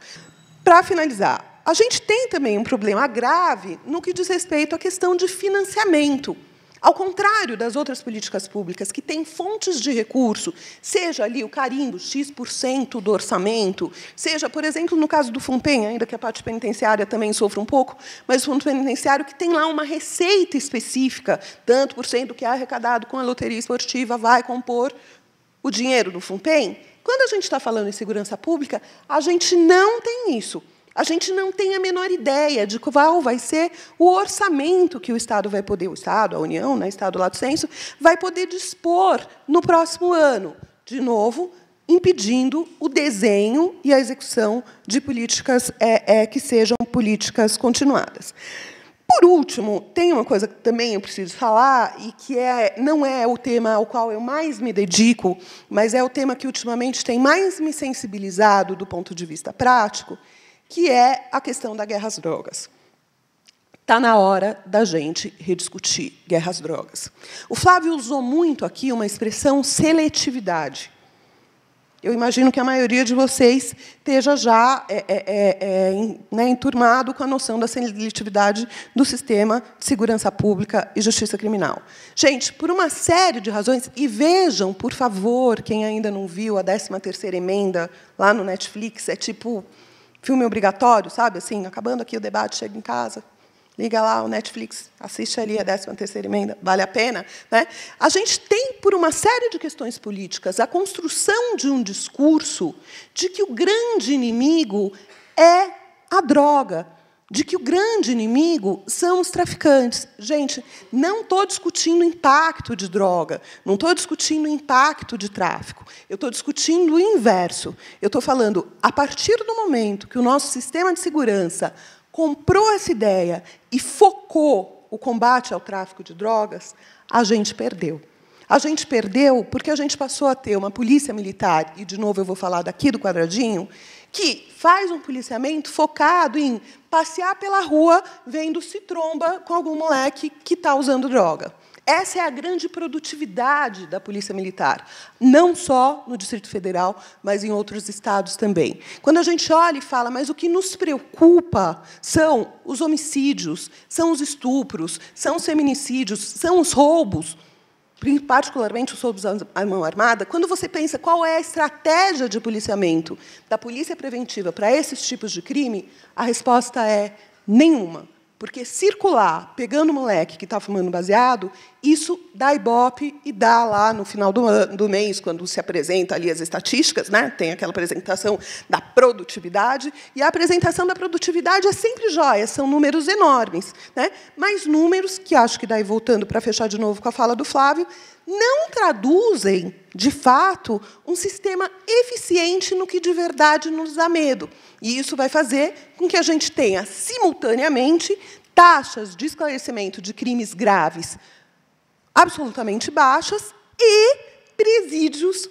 S3: Para finalizar, a gente tem também um problema grave no que diz respeito à questão de financiamento. Ao contrário das outras políticas públicas, que têm fontes de recurso, seja ali o carimbo, X% do orçamento, seja, por exemplo, no caso do FUNPEN, ainda que a parte penitenciária também sofra um pouco, mas o fundo penitenciário que tem lá uma receita específica, tanto por cento do que é arrecadado com a loteria esportiva vai compor o dinheiro do FUNPEN. Quando a gente está falando em segurança pública, a gente não tem isso. A gente não tem a menor ideia de qual vai ser o orçamento que o Estado vai poder, o Estado, a União, né, Estado lato sensu, vai poder dispor no próximo ano. De novo, impedindo o desenho e a execução de políticas que sejam políticas continuadas. Por último, tem uma coisa que também eu preciso falar, e que não é o tema ao qual eu mais me dedico, mas é o tema que, ultimamente, tem mais me sensibilizado do ponto de vista prático, que é a questão da guerra às drogas. Está na hora da gente rediscutir guerra às drogas. O Flávio usou muito aqui uma expressão seletividade. Eu imagino que a maioria de vocês esteja já enturmado com a noção da seletividade do sistema de segurança pública e justiça criminal. Gente, por uma série de razões, e vejam, por favor, quem ainda não viu a 13ª emenda lá no Netflix, é tipo filme obrigatório, sabe? Assim, acabando aqui o debate, chega em casa, liga lá o Netflix, assiste ali a 13ª emenda, vale a pena, né? A gente tem, por uma série de questões políticas, a construção de um discurso de que o grande inimigo é a droga, de que o grande inimigo são os traficantes. Gente, não estou discutindo o impacto de droga, não estou discutindo o impacto de tráfico, eu estou discutindo o inverso. Eu estou falando, a partir do momento que o nosso sistema de segurança comprou essa ideia e focou o combate ao tráfico de drogas, a gente perdeu. A gente perdeu porque a gente passou a ter uma polícia militar, e, de novo, eu vou falar daqui do quadradinho, que faz um policiamento focado em passear pela rua vendo se tromba com algum moleque que está usando droga. Essa é a grande produtividade da Polícia Militar, não só no Distrito Federal, mas em outros estados também. Quando a gente olha e fala, mas o que nos preocupa são os homicídios, são os estupros, são os feminicídios, são os roubos, particularmente os roubos à mão armada, quando você pensa qual é a estratégia de policiamento da polícia preventiva para esses tipos de crime, a resposta é nenhuma. Porque circular, pegando o moleque que está fumando baseado, isso dá ibope e dá lá no final do mês, quando se apresenta ali as estatísticas, né? Tem aquela apresentação da produtividade, e a apresentação da produtividade é sempre jóia, são números enormes, né? Mas números que, acho que daí, voltando para fechar de novo com a fala do Flávio, não traduzem, de fato, um sistema eficiente no que de verdade nos dá medo. E isso vai fazer com que a gente tenha, simultaneamente, taxas de esclarecimento de crimes graves absolutamente baixas e presídios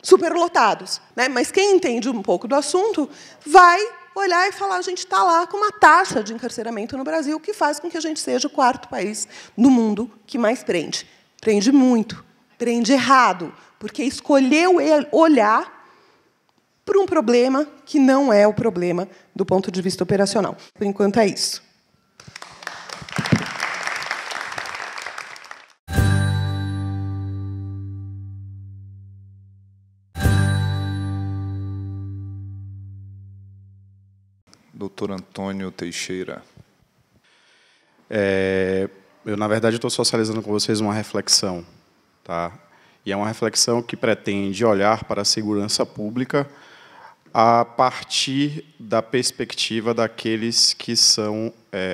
S3: superlotados, né? Mas quem entende um pouco do assunto vai olhar e falar, a gente está lá com uma taxa de encarceramento no Brasil que faz com que a gente seja o 4º país do mundo que mais prende. Prende muito, prende errado, porque escolheu olhar para um problema que não é o problema do ponto de vista operacional. Por enquanto, é isso.
S1: Doutor Antônio Teixeira.
S4: Eu, na verdade, estou socializando com vocês uma reflexão, tá? E é uma reflexão que pretende olhar para a segurança pública a partir da perspectiva daqueles que são,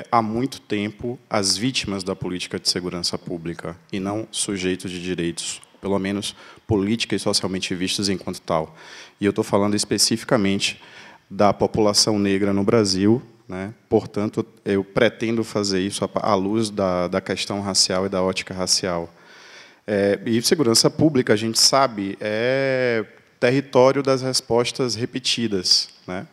S4: há muito tempo, as vítimas da política de segurança pública, e não sujeitos de direitos, pelo menos política e socialmente vistos enquanto tal. E eu estou falando especificamente da população negra no Brasil, né? Portanto, eu pretendo fazer isso à luz da questão racial e da ótica racial. E segurança pública, a gente sabe, é território das respostas repetidas, né?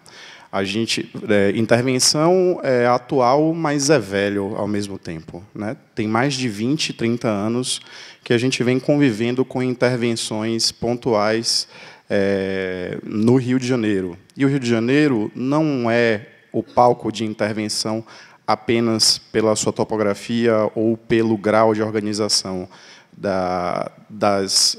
S4: Intervenção é atual, mas é velho ao mesmo tempo, né? Tem mais de 20, 30 anos que a gente vem convivendo com intervenções pontuais no Rio de Janeiro. E o Rio de Janeiro não é o palco de intervenção apenas pela sua topografia ou pelo grau de organização. das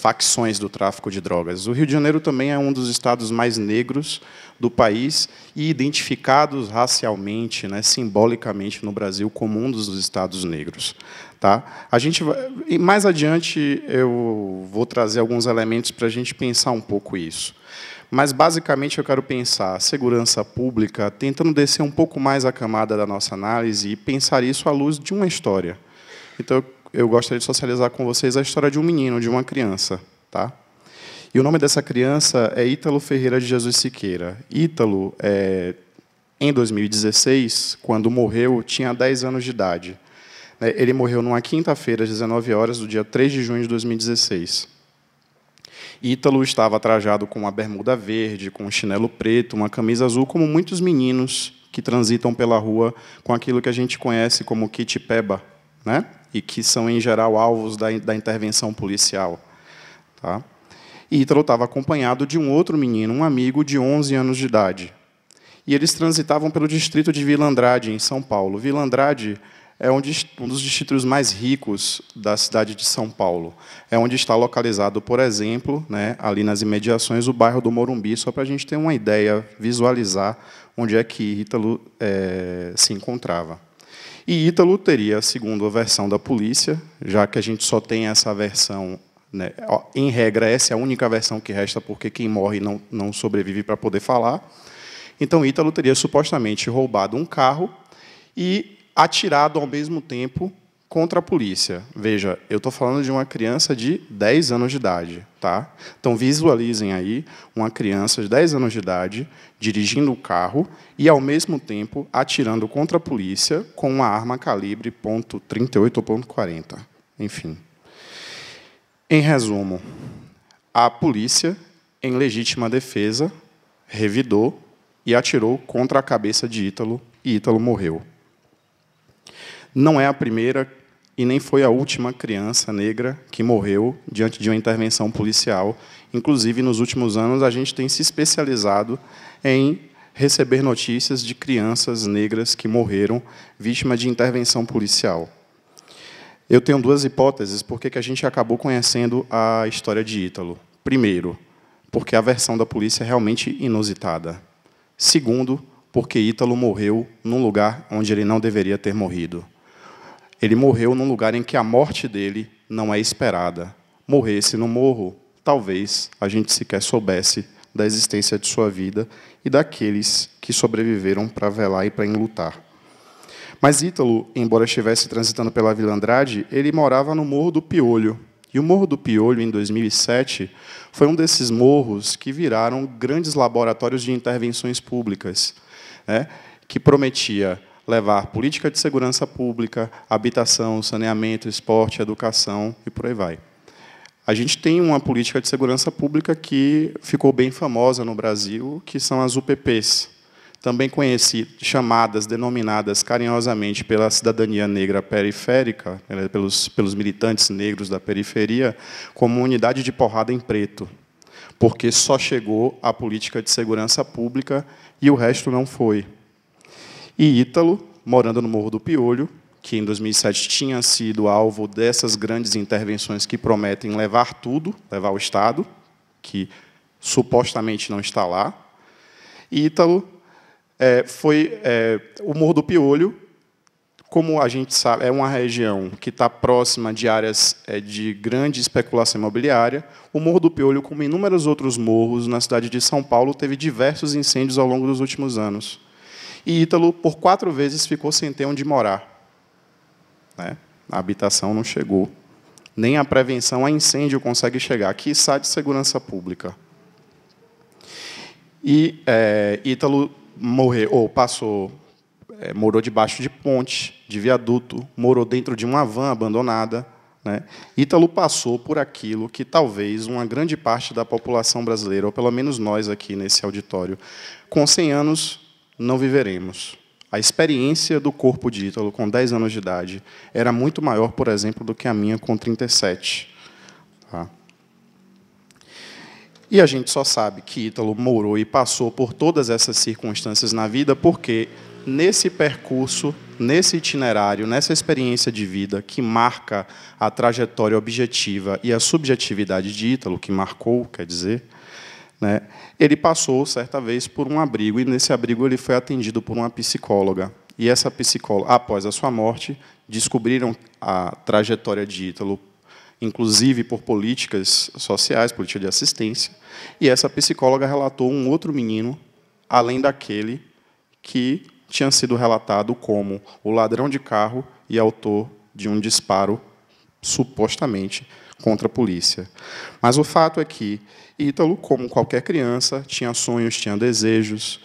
S4: facções do tráfico de drogas. O Rio de Janeiro também é um dos estados mais negros do país e identificados racialmente, né, simbolicamente no Brasil como um dos estados negros. Tá? Mais adiante, eu vou trazer alguns elementos para a gente pensar um pouco isso. Mas, basicamente, eu quero pensar a segurança pública tentando descer um pouco mais a camada da nossa análise e pensar isso à luz de uma história. Então, eu gostaria de socializar com vocês a história de um menino, de uma criança. Tá? E o nome dessa criança é Ítalo Ferreira de Jesus Siqueira. Ítalo, em 2016, quando morreu, tinha 10 anos de idade. Ele morreu numa quinta-feira, às 19 horas, do dia 3 de junho de 2016. Ítalo estava trajado com uma bermuda verde, com um chinelo preto, uma camisa azul, como muitos meninos que transitam pela rua com aquilo que a gente conhece como kit peba, né? E que são, em geral, alvos da intervenção policial. Tá? E Ítalo estava acompanhado de um outro menino, um amigo de 11 anos de idade. E eles transitavam pelo distrito de Vila Andrade, em São Paulo. Vila Andrade é um dos distritos mais ricos da cidade de São Paulo. É onde está localizado, por exemplo, né, ali nas imediações, o bairro do Morumbi, só para a gente ter uma ideia, visualizar onde é que Ítalo se encontrava. E Ítalo teria, segundo a versão da polícia, já que a gente só tem essa versão, né, em regra, essa é a única versão que resta, porque quem morre não sobrevive para poder falar. Então, Ítalo teria supostamente roubado um carro e atirado ao mesmo tempo contra a polícia. Veja, eu estou falando de uma criança de 10 anos de idade. Tá? Então, visualizem aí uma criança de 10 anos de idade dirigindo o carro e, ao mesmo tempo, atirando contra a polícia com uma arma calibre .38 ou .40. Enfim. Em resumo, a polícia, em legítima defesa, revidou e atirou contra a cabeça de Ítalo, e Ítalo morreu. Não é a primeira e nem foi a última criança negra que morreu diante de uma intervenção policial. Inclusive, nos últimos anos, a gente tem se especializado em receber notícias de crianças negras que morreram vítimas de intervenção policial. Eu tenho duas hipóteses por que a gente acabou conhecendo a história de Ítalo. Primeiro, porque a versão da polícia é realmente inusitada. Segundo, porque Ítalo morreu num lugar onde ele não deveria ter morrido. Ele morreu num lugar em que a morte dele não é esperada. Morresse no morro, talvez a gente sequer soubesse da existência de sua vida e daqueles que sobreviveram para velar e para enlutar. Mas Ítalo, embora estivesse transitando pela Vila Andrade, ele morava no Morro do Piolho. E o Morro do Piolho, em 2007, foi um desses morros que viraram grandes laboratórios de intervenções públicas, né, que prometia levar política de segurança pública, habitação, saneamento, esporte, educação e por aí vai. A gente tem uma política de segurança pública que ficou bem famosa no Brasil, que são as UPPs, também conhecidas, chamadas, denominadas carinhosamente pela cidadania negra periférica, pelos militantes negros da periferia, como unidade de porrada em preto, porque só chegou a política de segurança pública e o resto não foi. E Ítalo, morando no Morro do Piolho, que em 2007 tinha sido alvo dessas grandes intervenções que prometem levar tudo, levar o Estado, que supostamente não está lá. E Ítalo o Morro do Piolho, como a gente sabe, é uma região que está próxima de áreas de grande especulação imobiliária. O Morro do Piolho, como inúmeros outros morros na cidade de São Paulo, teve diversos incêndios ao longo dos últimos anos. E Ítalo, por 4 vezes, ficou sem ter onde morar. Né? A habitação não chegou. Nem a prevenção a incêndio consegue chegar, quiçá de segurança pública. E Ítalo morou debaixo de ponte, de viaduto, morou dentro de uma van abandonada. Né? Ítalo passou por aquilo que talvez uma grande parte da população brasileira, ou pelo menos nós aqui nesse auditório, com 100 anos, não viveremos. A experiência do corpo de Ítalo com 10 anos de idade era muito maior, por exemplo, do que a minha com 37. Tá? E a gente só sabe que Ítalo morou e passou por todas essas circunstâncias na vida porque nesse percurso, nesse itinerário, nessa experiência de vida que marca a trajetória objetiva e a subjetividade de Ítalo, que marcou, quer dizer, né, ele passou, certa vez, por um abrigo, e nesse abrigo ele foi atendido por uma psicóloga. E essa psicóloga, após a sua morte, descobriram a trajetória de Ítalo, inclusive por políticas sociais, política de assistência, e essa psicóloga relatou um outro menino, além daquele que tinha sido relatado como o ladrão de carro e autor de um disparo, supostamente, contra a polícia. Mas o fato é que Ítalo, como qualquer criança, tinha sonhos, tinha desejos,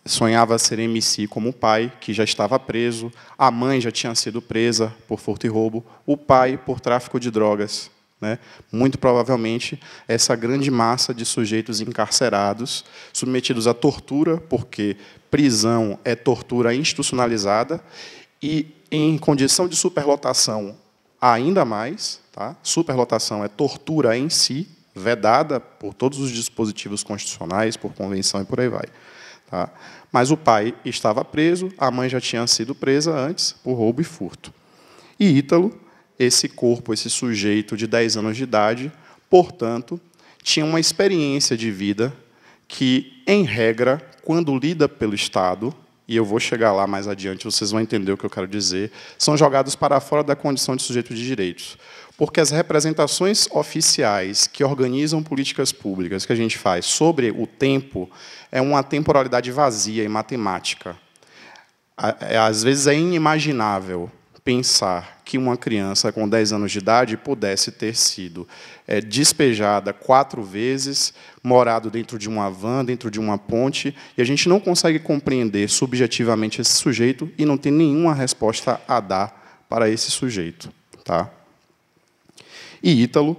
S4: sonhava ser MC como o pai, que já estava preso, a mãe já tinha sido presa por furto e roubo, o pai por tráfico de drogas. Né? Muito provavelmente, essa grande massa de sujeitos encarcerados, submetidos à tortura, porque prisão é tortura institucionalizada, e em condição de superlotação, ainda mais. Tá? Superlotação é tortura em si, vedada por todos os dispositivos constitucionais, por convenção e por aí vai. Tá? Mas o pai estava preso, a mãe já tinha sido presa antes por roubo e furto. E Ítalo, esse corpo, esse sujeito de 10 anos de idade, portanto, tinha uma experiência de vida que, em regra, quando lida pelo Estado, e eu vou chegar lá mais adiante, vocês vão entender o que eu quero dizer, são jogados para fora da condição de sujeito de direitos. Porque as representações oficiais que organizam políticas públicas que a gente faz sobre o tempo é uma temporalidade vazia e matemática. Às vezes é inimaginável pensar que uma criança com 10 anos de idade pudesse ter sido despejada 4 vezes, morado dentro de uma van, dentro de uma ponte, e a gente não consegue compreender subjetivamente esse sujeito e não tem nenhuma resposta a dar para esse sujeito. Tá? E Ítalo,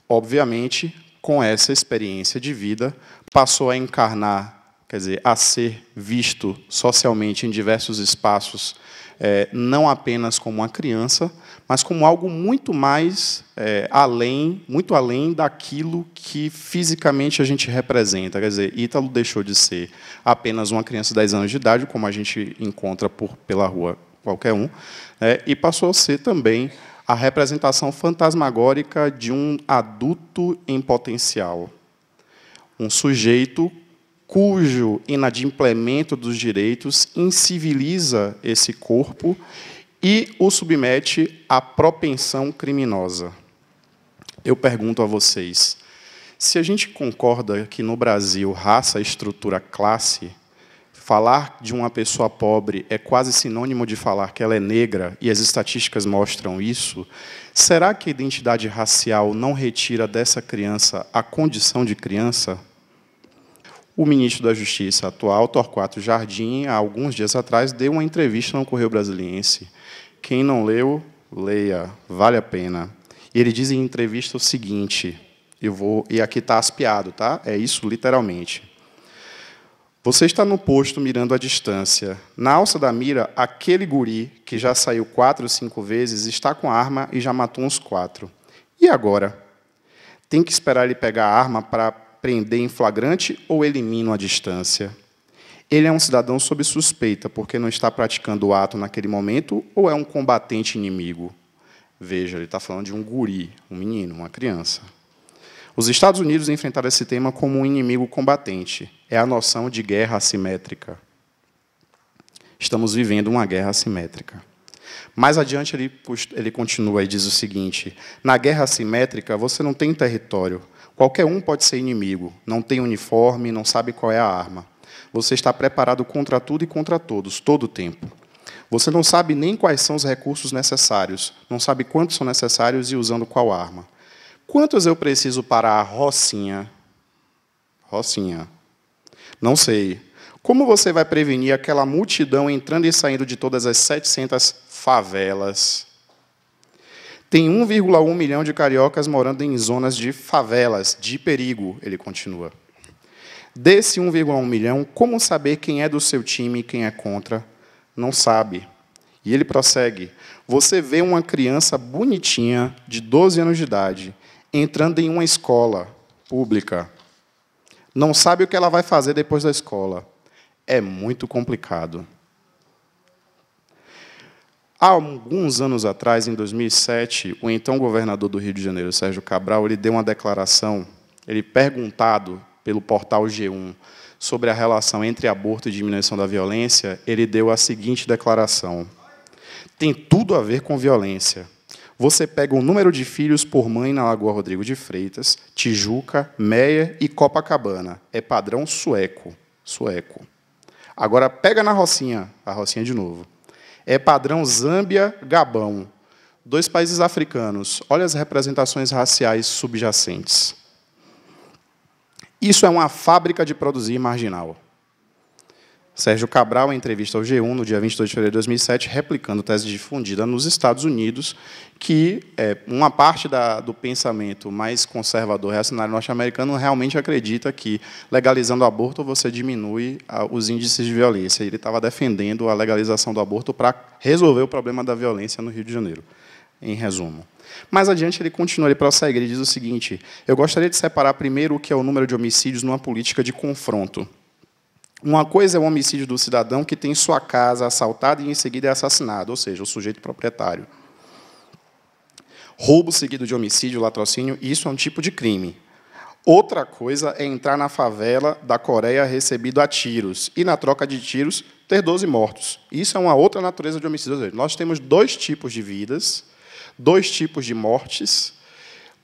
S4: obviamente, com essa experiência de vida, passou a encarnar, quer dizer, a ser visto socialmente em diversos espaços, não apenas como uma criança, mas como algo muito mais muito além daquilo que fisicamente a gente representa. Quer dizer, Ítalo deixou de ser apenas uma criança de 10 anos de idade, como a gente encontra pela rua qualquer um, e passou a ser também a representação fantasmagórica de um adulto em potencial. Um sujeito cujo inadimplemento dos direitos inciviliza esse corpo e o submete à propensão criminosa. Eu pergunto a vocês, se a gente concorda que, no Brasil, raça, estrutura, classe, falar de uma pessoa pobre é quase sinônimo de falar que ela é negra, e as estatísticas mostram isso, será que a identidade racial não retira dessa criança a condição de criança? O ministro da Justiça atual, Torquato Jardim, há alguns dias atrás, deu uma entrevista no Correio Brasiliense. Quem não leu, leia, vale a pena. E ele diz em entrevista o seguinte, e aqui está aspeado, tá? É isso literalmente. Você está no posto mirando à distância. Na alça da mira, aquele guri, que já saiu 4 ou 5 vezes, está com a arma e já matou uns 4. E agora? Tem que esperar ele pegar a arma para prender em flagrante ou elimina à distância? Ele é um cidadão sob suspeita porque não está praticando o ato naquele momento ou é um combatente inimigo? Veja, ele está falando de um guri, um menino, uma criança. Os Estados Unidos enfrentaram esse tema como um inimigo combatente. É a noção de guerra assimétrica. Estamos vivendo uma guerra assimétrica. Mais adiante, ele continua e diz o seguinte, na guerra assimétrica, você não tem território. Qualquer um pode ser inimigo. Não tem uniforme, não sabe qual é a arma. Você está preparado contra tudo e contra todos, todo o tempo. Você não sabe nem quais são os recursos necessários, não sabe quantos são necessários e usando qual arma. Quantos eu preciso para a Rocinha? Rocinha. Não sei. Como você vai prevenir aquela multidão entrando e saindo de todas as 700 favelas? Tem 1,1 milhão de cariocas morando em zonas de favelas, de perigo, ele continua. Desse 1,1 milhão, como saber quem é do seu time e quem é contra? Não sabe. E ele prossegue. Você vê uma criança bonitinha, de 12 anos de idade, entrando em uma escola pública. Não sabe o que ela vai fazer depois da escola. É muito complicado. Há alguns anos atrás, em 2007, o então governador do Rio de Janeiro, Sérgio Cabral, ele deu uma declaração, ele perguntado pelo portal G1 sobre a relação entre aborto e diminuição da violência, ele deu a seguinte declaração: tem tudo a ver com violência. Você pega o número de filhos por mãe na Lagoa Rodrigo de Freitas, Tijuca, Meia e Copacabana. É padrão sueco. Sueco. Agora, pega na Rocinha, a Rocinha de novo. É padrão Zâmbia, Gabão. 2 países africanos. Olha as representações raciais subjacentes. Isso é uma fábrica de produzir marginal. Sérgio Cabral, em entrevista ao G1, no dia 22 de fevereiro de 2007, replicando tese difundida nos Estados Unidos, que uma parte do pensamento mais conservador reacionário norte-americano realmente acredita que, legalizando o aborto, você diminui os índices de violência. Ele estava defendendo a legalização do aborto para resolver o problema da violência no Rio de Janeiro, em resumo. Mais adiante, ele continua, ele prossegue, ele diz o seguinte: eu gostaria de separar primeiro o que é o número de homicídios numa política de confronto. Uma coisa é o homicídio do cidadão que tem sua casa assaltada e, em seguida, é assassinado, ou seja, o sujeito proprietário. Roubo seguido de homicídio, latrocínio, isso é um tipo de crime. Outra coisa é entrar na favela da Coreia recebido a tiros e, na troca de tiros, ter 12 mortos. Isso é uma outra natureza de homicídio. Ou seja, nós temos 2 tipos de vidas, 2 tipos de mortes,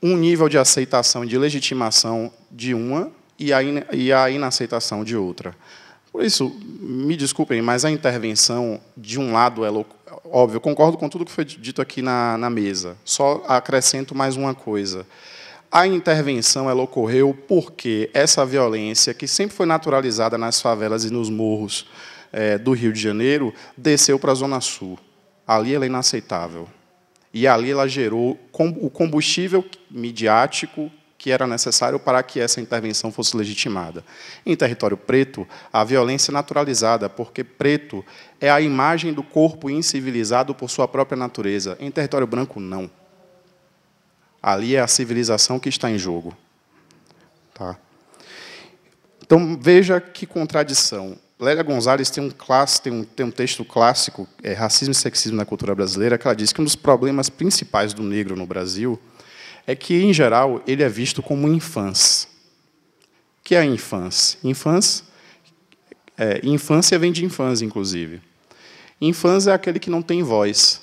S4: um nível de aceitação e de legitimação de uma e a inaceitação de outra. Por isso, me desculpem, mas a intervenção, de um lado, é óbvio, eu concordo com tudo que foi dito aqui na mesa, só acrescento mais uma coisa. A intervenção ela ocorreu porque essa violência, que sempre foi naturalizada nas favelas e nos morros do Rio de Janeiro, desceu para a Zona Sul. Ali ela é inaceitável. E ali ela gerou o combustível midiático que era necessário para que essa intervenção fosse legitimada. Em território preto, a violência é naturalizada, porque preto é a imagem do corpo incivilizado por sua própria natureza. Em território branco, não. Ali é a civilização que está em jogo. Tá? Então, veja que contradição. Lélia Gonzalez tem um texto clássico, Racismo e Sexismo na Cultura Brasileira, que ela diz que um dos problemas principais do negro no Brasil é que, em geral, ele é visto como infância. O que é infância? Infância vem de infância, inclusive. Infância é aquele que não tem voz,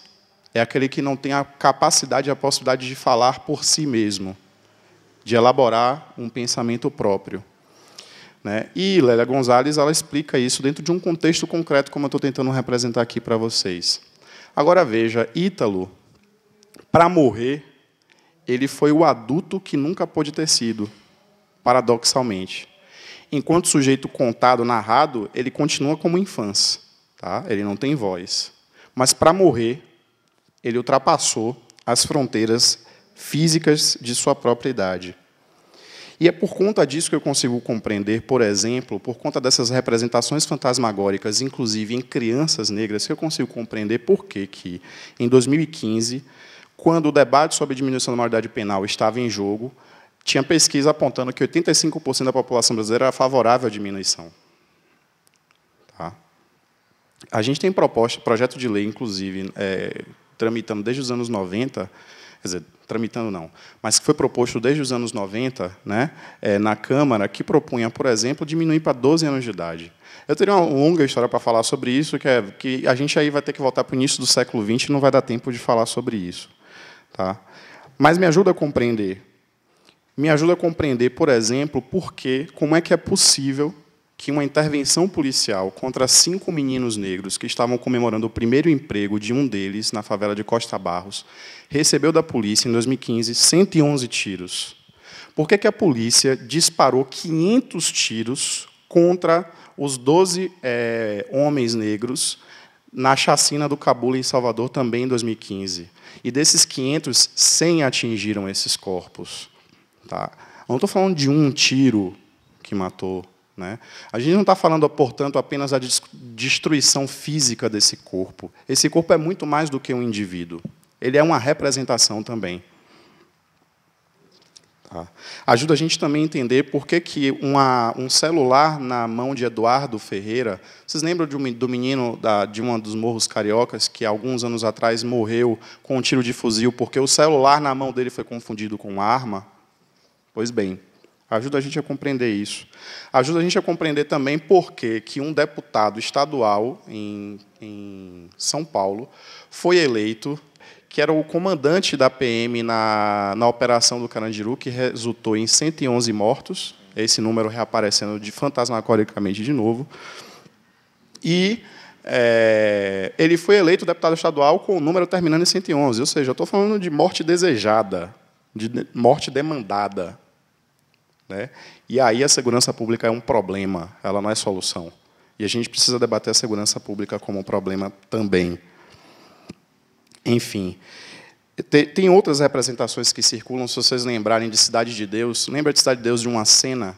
S4: é aquele que não tem a capacidade e a possibilidade de falar por si mesmo, de elaborar um pensamento próprio. Né? E Lélia Gonzalez ela explica isso dentro de um contexto concreto, como eu estou tentando representar aqui para vocês. Agora, veja, Ítalo, para morrer, ele foi o adulto que nunca pôde ter sido, paradoxalmente. Enquanto sujeito contado, narrado, ele continua como infância. Tá? Ele não tem voz. Mas, para morrer, ele ultrapassou as fronteiras físicas de sua própria idade. E é por conta disso que eu consigo compreender, por exemplo, por conta dessas representações fantasmagóricas, inclusive em crianças negras, que eu consigo compreender por que, em 2015, quando o debate sobre a diminuição da maioridade penal estava em jogo, tinha pesquisa apontando que 85% da população brasileira era favorável à diminuição. Tá? A gente tem projeto de lei, inclusive, tramitando desde os anos 90, quer dizer, tramitando não, mas que foi proposto desde os anos 90, né, na Câmara, que propunha, por exemplo, diminuir para 12 anos de idade. Eu teria uma longa história para falar sobre isso, que a gente aí vai ter que voltar para o início do século XX e não vai dar tempo de falar sobre isso. Tá? Mas me ajuda a compreender. Me ajuda a compreender, por exemplo, como é que é possível que uma intervenção policial contra 5 meninos negros que estavam comemorando o primeiro emprego de um deles na favela de Costa Barros recebeu da polícia, em 2015, 111 tiros. Por que a polícia disparou 500 tiros contra os 12 homens negros na chacina do Cabula, em Salvador, também em 2015? E desses 500, 100 atingiram esses corpos. Tá? Eu não estou falando de um tiro que matou. Né? A gente não está falando, portanto, apenas da destruição física desse corpo. Esse corpo é muito mais do que um indivíduo. Ele é uma representação também. Tá? Ajuda a gente também a entender por que um celular na mão de Eduardo Ferreira... Vocês lembram do menino de um dos morros cariocas que, alguns anos atrás, morreu com um tiro de fuzil porque o celular na mão dele foi confundido com uma arma? Pois bem, ajuda a gente a compreender isso. Ajuda a gente a compreender também por que um deputado estadual em São Paulo foi eleito, que era o comandante da PM na Operação do Carandiru, que resultou em 111 mortos, esse número reaparecendo fantasmagoricamente de novo. E ele foi eleito deputado estadual com o número terminando em 111, ou seja, eu estou falando de morte desejada, de morte demandada. Né? E aí a segurança pública é um problema, ela não é solução. E a gente precisa debater a segurança pública como um problema também. Enfim, tem outras representações que circulam, se vocês lembrarem de Cidade de Deus. Lembra de Cidade de Deus de uma cena?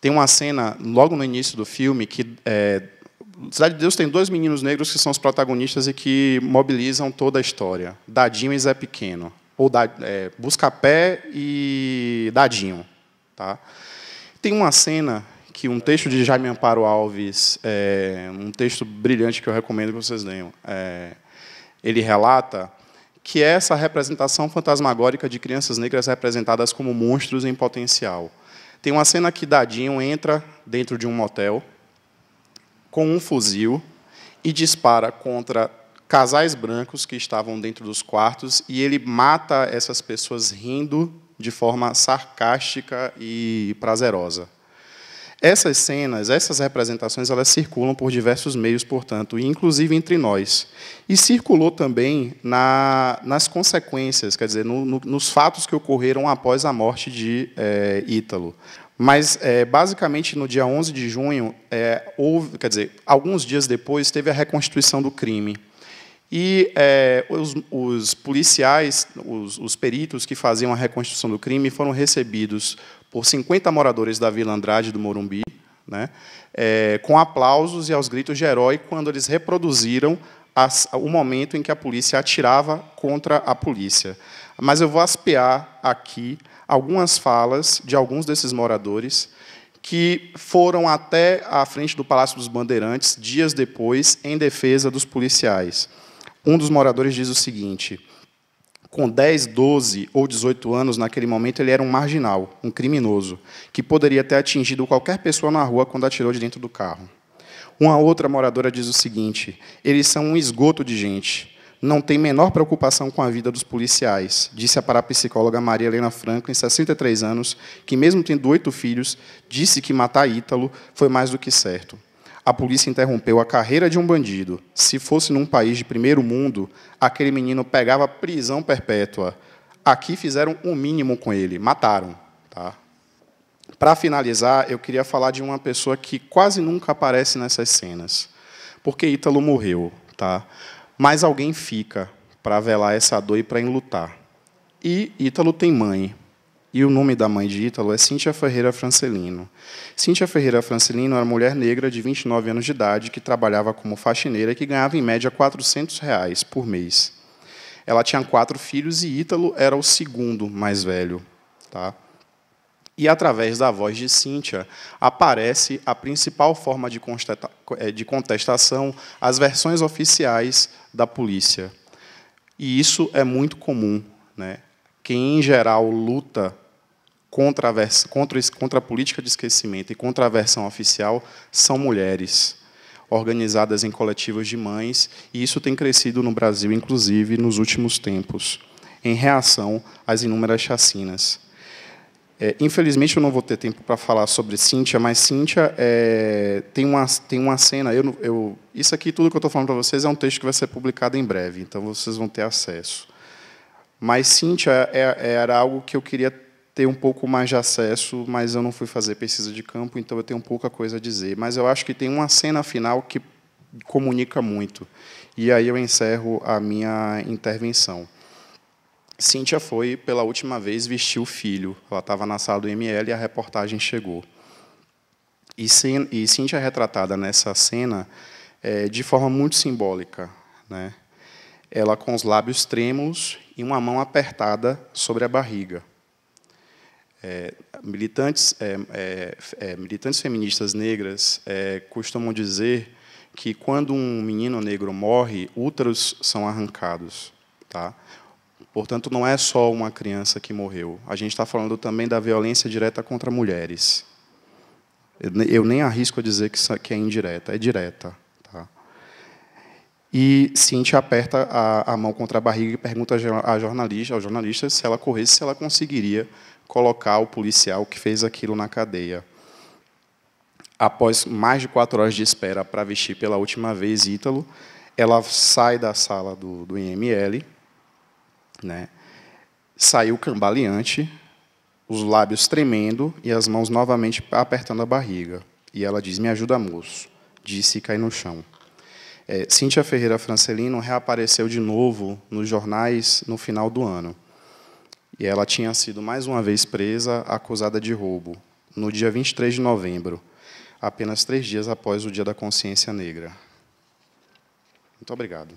S4: Tem uma cena, logo no início do filme, que Cidade de Deus tem dois meninos negros que são os protagonistas e que mobilizam toda a história. Dadinho e Zé Pequeno. Ou Buscapé e Dadinho. Tá? Tem uma cena que um texto de Jaime Amparo Alves, um texto brilhante que eu recomendo que vocês leiam, ele relata que é essa representação fantasmagórica de crianças negras representadas como monstros em potencial. Tem uma cena que Dadinho entra dentro de um motel com um fuzil e dispara contra casais brancos que estavam dentro dos quartos, e ele mata essas pessoas rindo de forma sarcástica e prazerosa. Essas cenas, essas representações, elas circulam por diversos meios, portanto, inclusive entre nós. E circulou também nas consequências, quer dizer, nos fatos que ocorreram após a morte de Ítalo. Mas, basicamente, no dia 11 de junho, quer dizer, alguns dias depois, teve a reconstituição do crime. E os policiais, os peritos que faziam a reconstrução do crime foram recebidos por 50 moradores da Vila Andrade do Morumbi, né, com aplausos e aos gritos de herói quando eles reproduziram o momento em que a polícia atirava contra a polícia. Mas eu vou aspear aqui algumas falas de alguns desses moradores que foram até a frente do Palácio dos Bandeirantes, dias depois, em defesa dos policiais. Um dos moradores diz o seguinte: com 10, 12 ou 18 anos, naquele momento, ele era um marginal, um criminoso, que poderia ter atingido qualquer pessoa na rua quando atirou de dentro do carro. Uma outra moradora diz o seguinte: eles são um esgoto de gente, não tem menor preocupação com a vida dos policiais, disse a parapsicóloga Maria Helena Franklin, 63 anos, que, mesmo tendo 8 filhos, disse que matar Ítalo foi mais do que certo. A polícia interrompeu a carreira de um bandido. Se fosse num país de primeiro mundo, aquele menino pegava prisão perpétua. Aqui fizeram o mínimo com ele, mataram. Tá? Para finalizar, eu queria falar de uma pessoa que quase nunca aparece nessas cenas, porque Ítalo morreu. Tá? Mas alguém fica para velar essa dor e para enlutar. E Ítalo tem mãe. E o nome da mãe de Ítalo é Cíntia Ferreira Francelino. Cíntia Ferreira Francelino era uma mulher negra de 29 anos de idade que trabalhava como faxineira e que ganhava, em média, R$400 por mês. Ela tinha 4 filhos e Ítalo era o segundo mais velho. Tá? E, através da voz de Cíntia, aparece a principal forma de contestação às versões oficiais da polícia. E isso é muito comum. Né? Quem, em geral, luta contra a política de esquecimento e contra a versão oficial são mulheres, organizadas em coletivos de mães, e isso tem crescido no Brasil, inclusive, nos últimos tempos, em reação às inúmeras chacinas. Infelizmente, eu não vou ter tempo para falar sobre Cíntia, mas Cíntia tem uma cena... Isso aqui, tudo que eu estou falando para vocês, é um texto que vai ser publicado em breve, então vocês vão ter acesso. Mas Cíntia era algo que eu queria ter um pouco mais de acesso, mas eu não fui fazer pesquisa de campo, então eu tenho pouca coisa a dizer. Mas eu acho que tem uma cena final que comunica muito. E aí eu encerro a minha intervenção. Cíntia foi, pela última vez, vestir o filho. Ela estava na sala do ML e a reportagem chegou. E Cíntia é retratada nessa cena de forma muito simbólica, né? Ela com os lábios trêmulos e uma mão apertada sobre a barriga. Militantes feministas negras costumam dizer que, quando um menino negro morre, úteros são arrancados. Tá? Portanto, não é só uma criança que morreu. A gente está falando também da violência direta contra mulheres. Eu nem arrisco a dizer que é indireta, é direta. Tá? E Cíntia aperta a mão contra a barriga e pergunta ao jornalista se ela corresse, se ela conseguiria colocar o policial que fez aquilo na cadeia. Após mais de 4 horas de espera para vestir pela última vez Ítalo, ela sai da sala do IML, né? Saiu cambaleante, os lábios tremendo e as mãos novamente apertando a barriga. E ela diz: "Me ajuda, moço", disse e cai no chão. Cíntia Ferreira Francelino reapareceu de novo nos jornais no final do ano. E ela tinha sido mais uma vez presa, acusada de roubo, no dia 23 de novembro, apenas 3 dias após o Dia da Consciência Negra. Muito obrigado.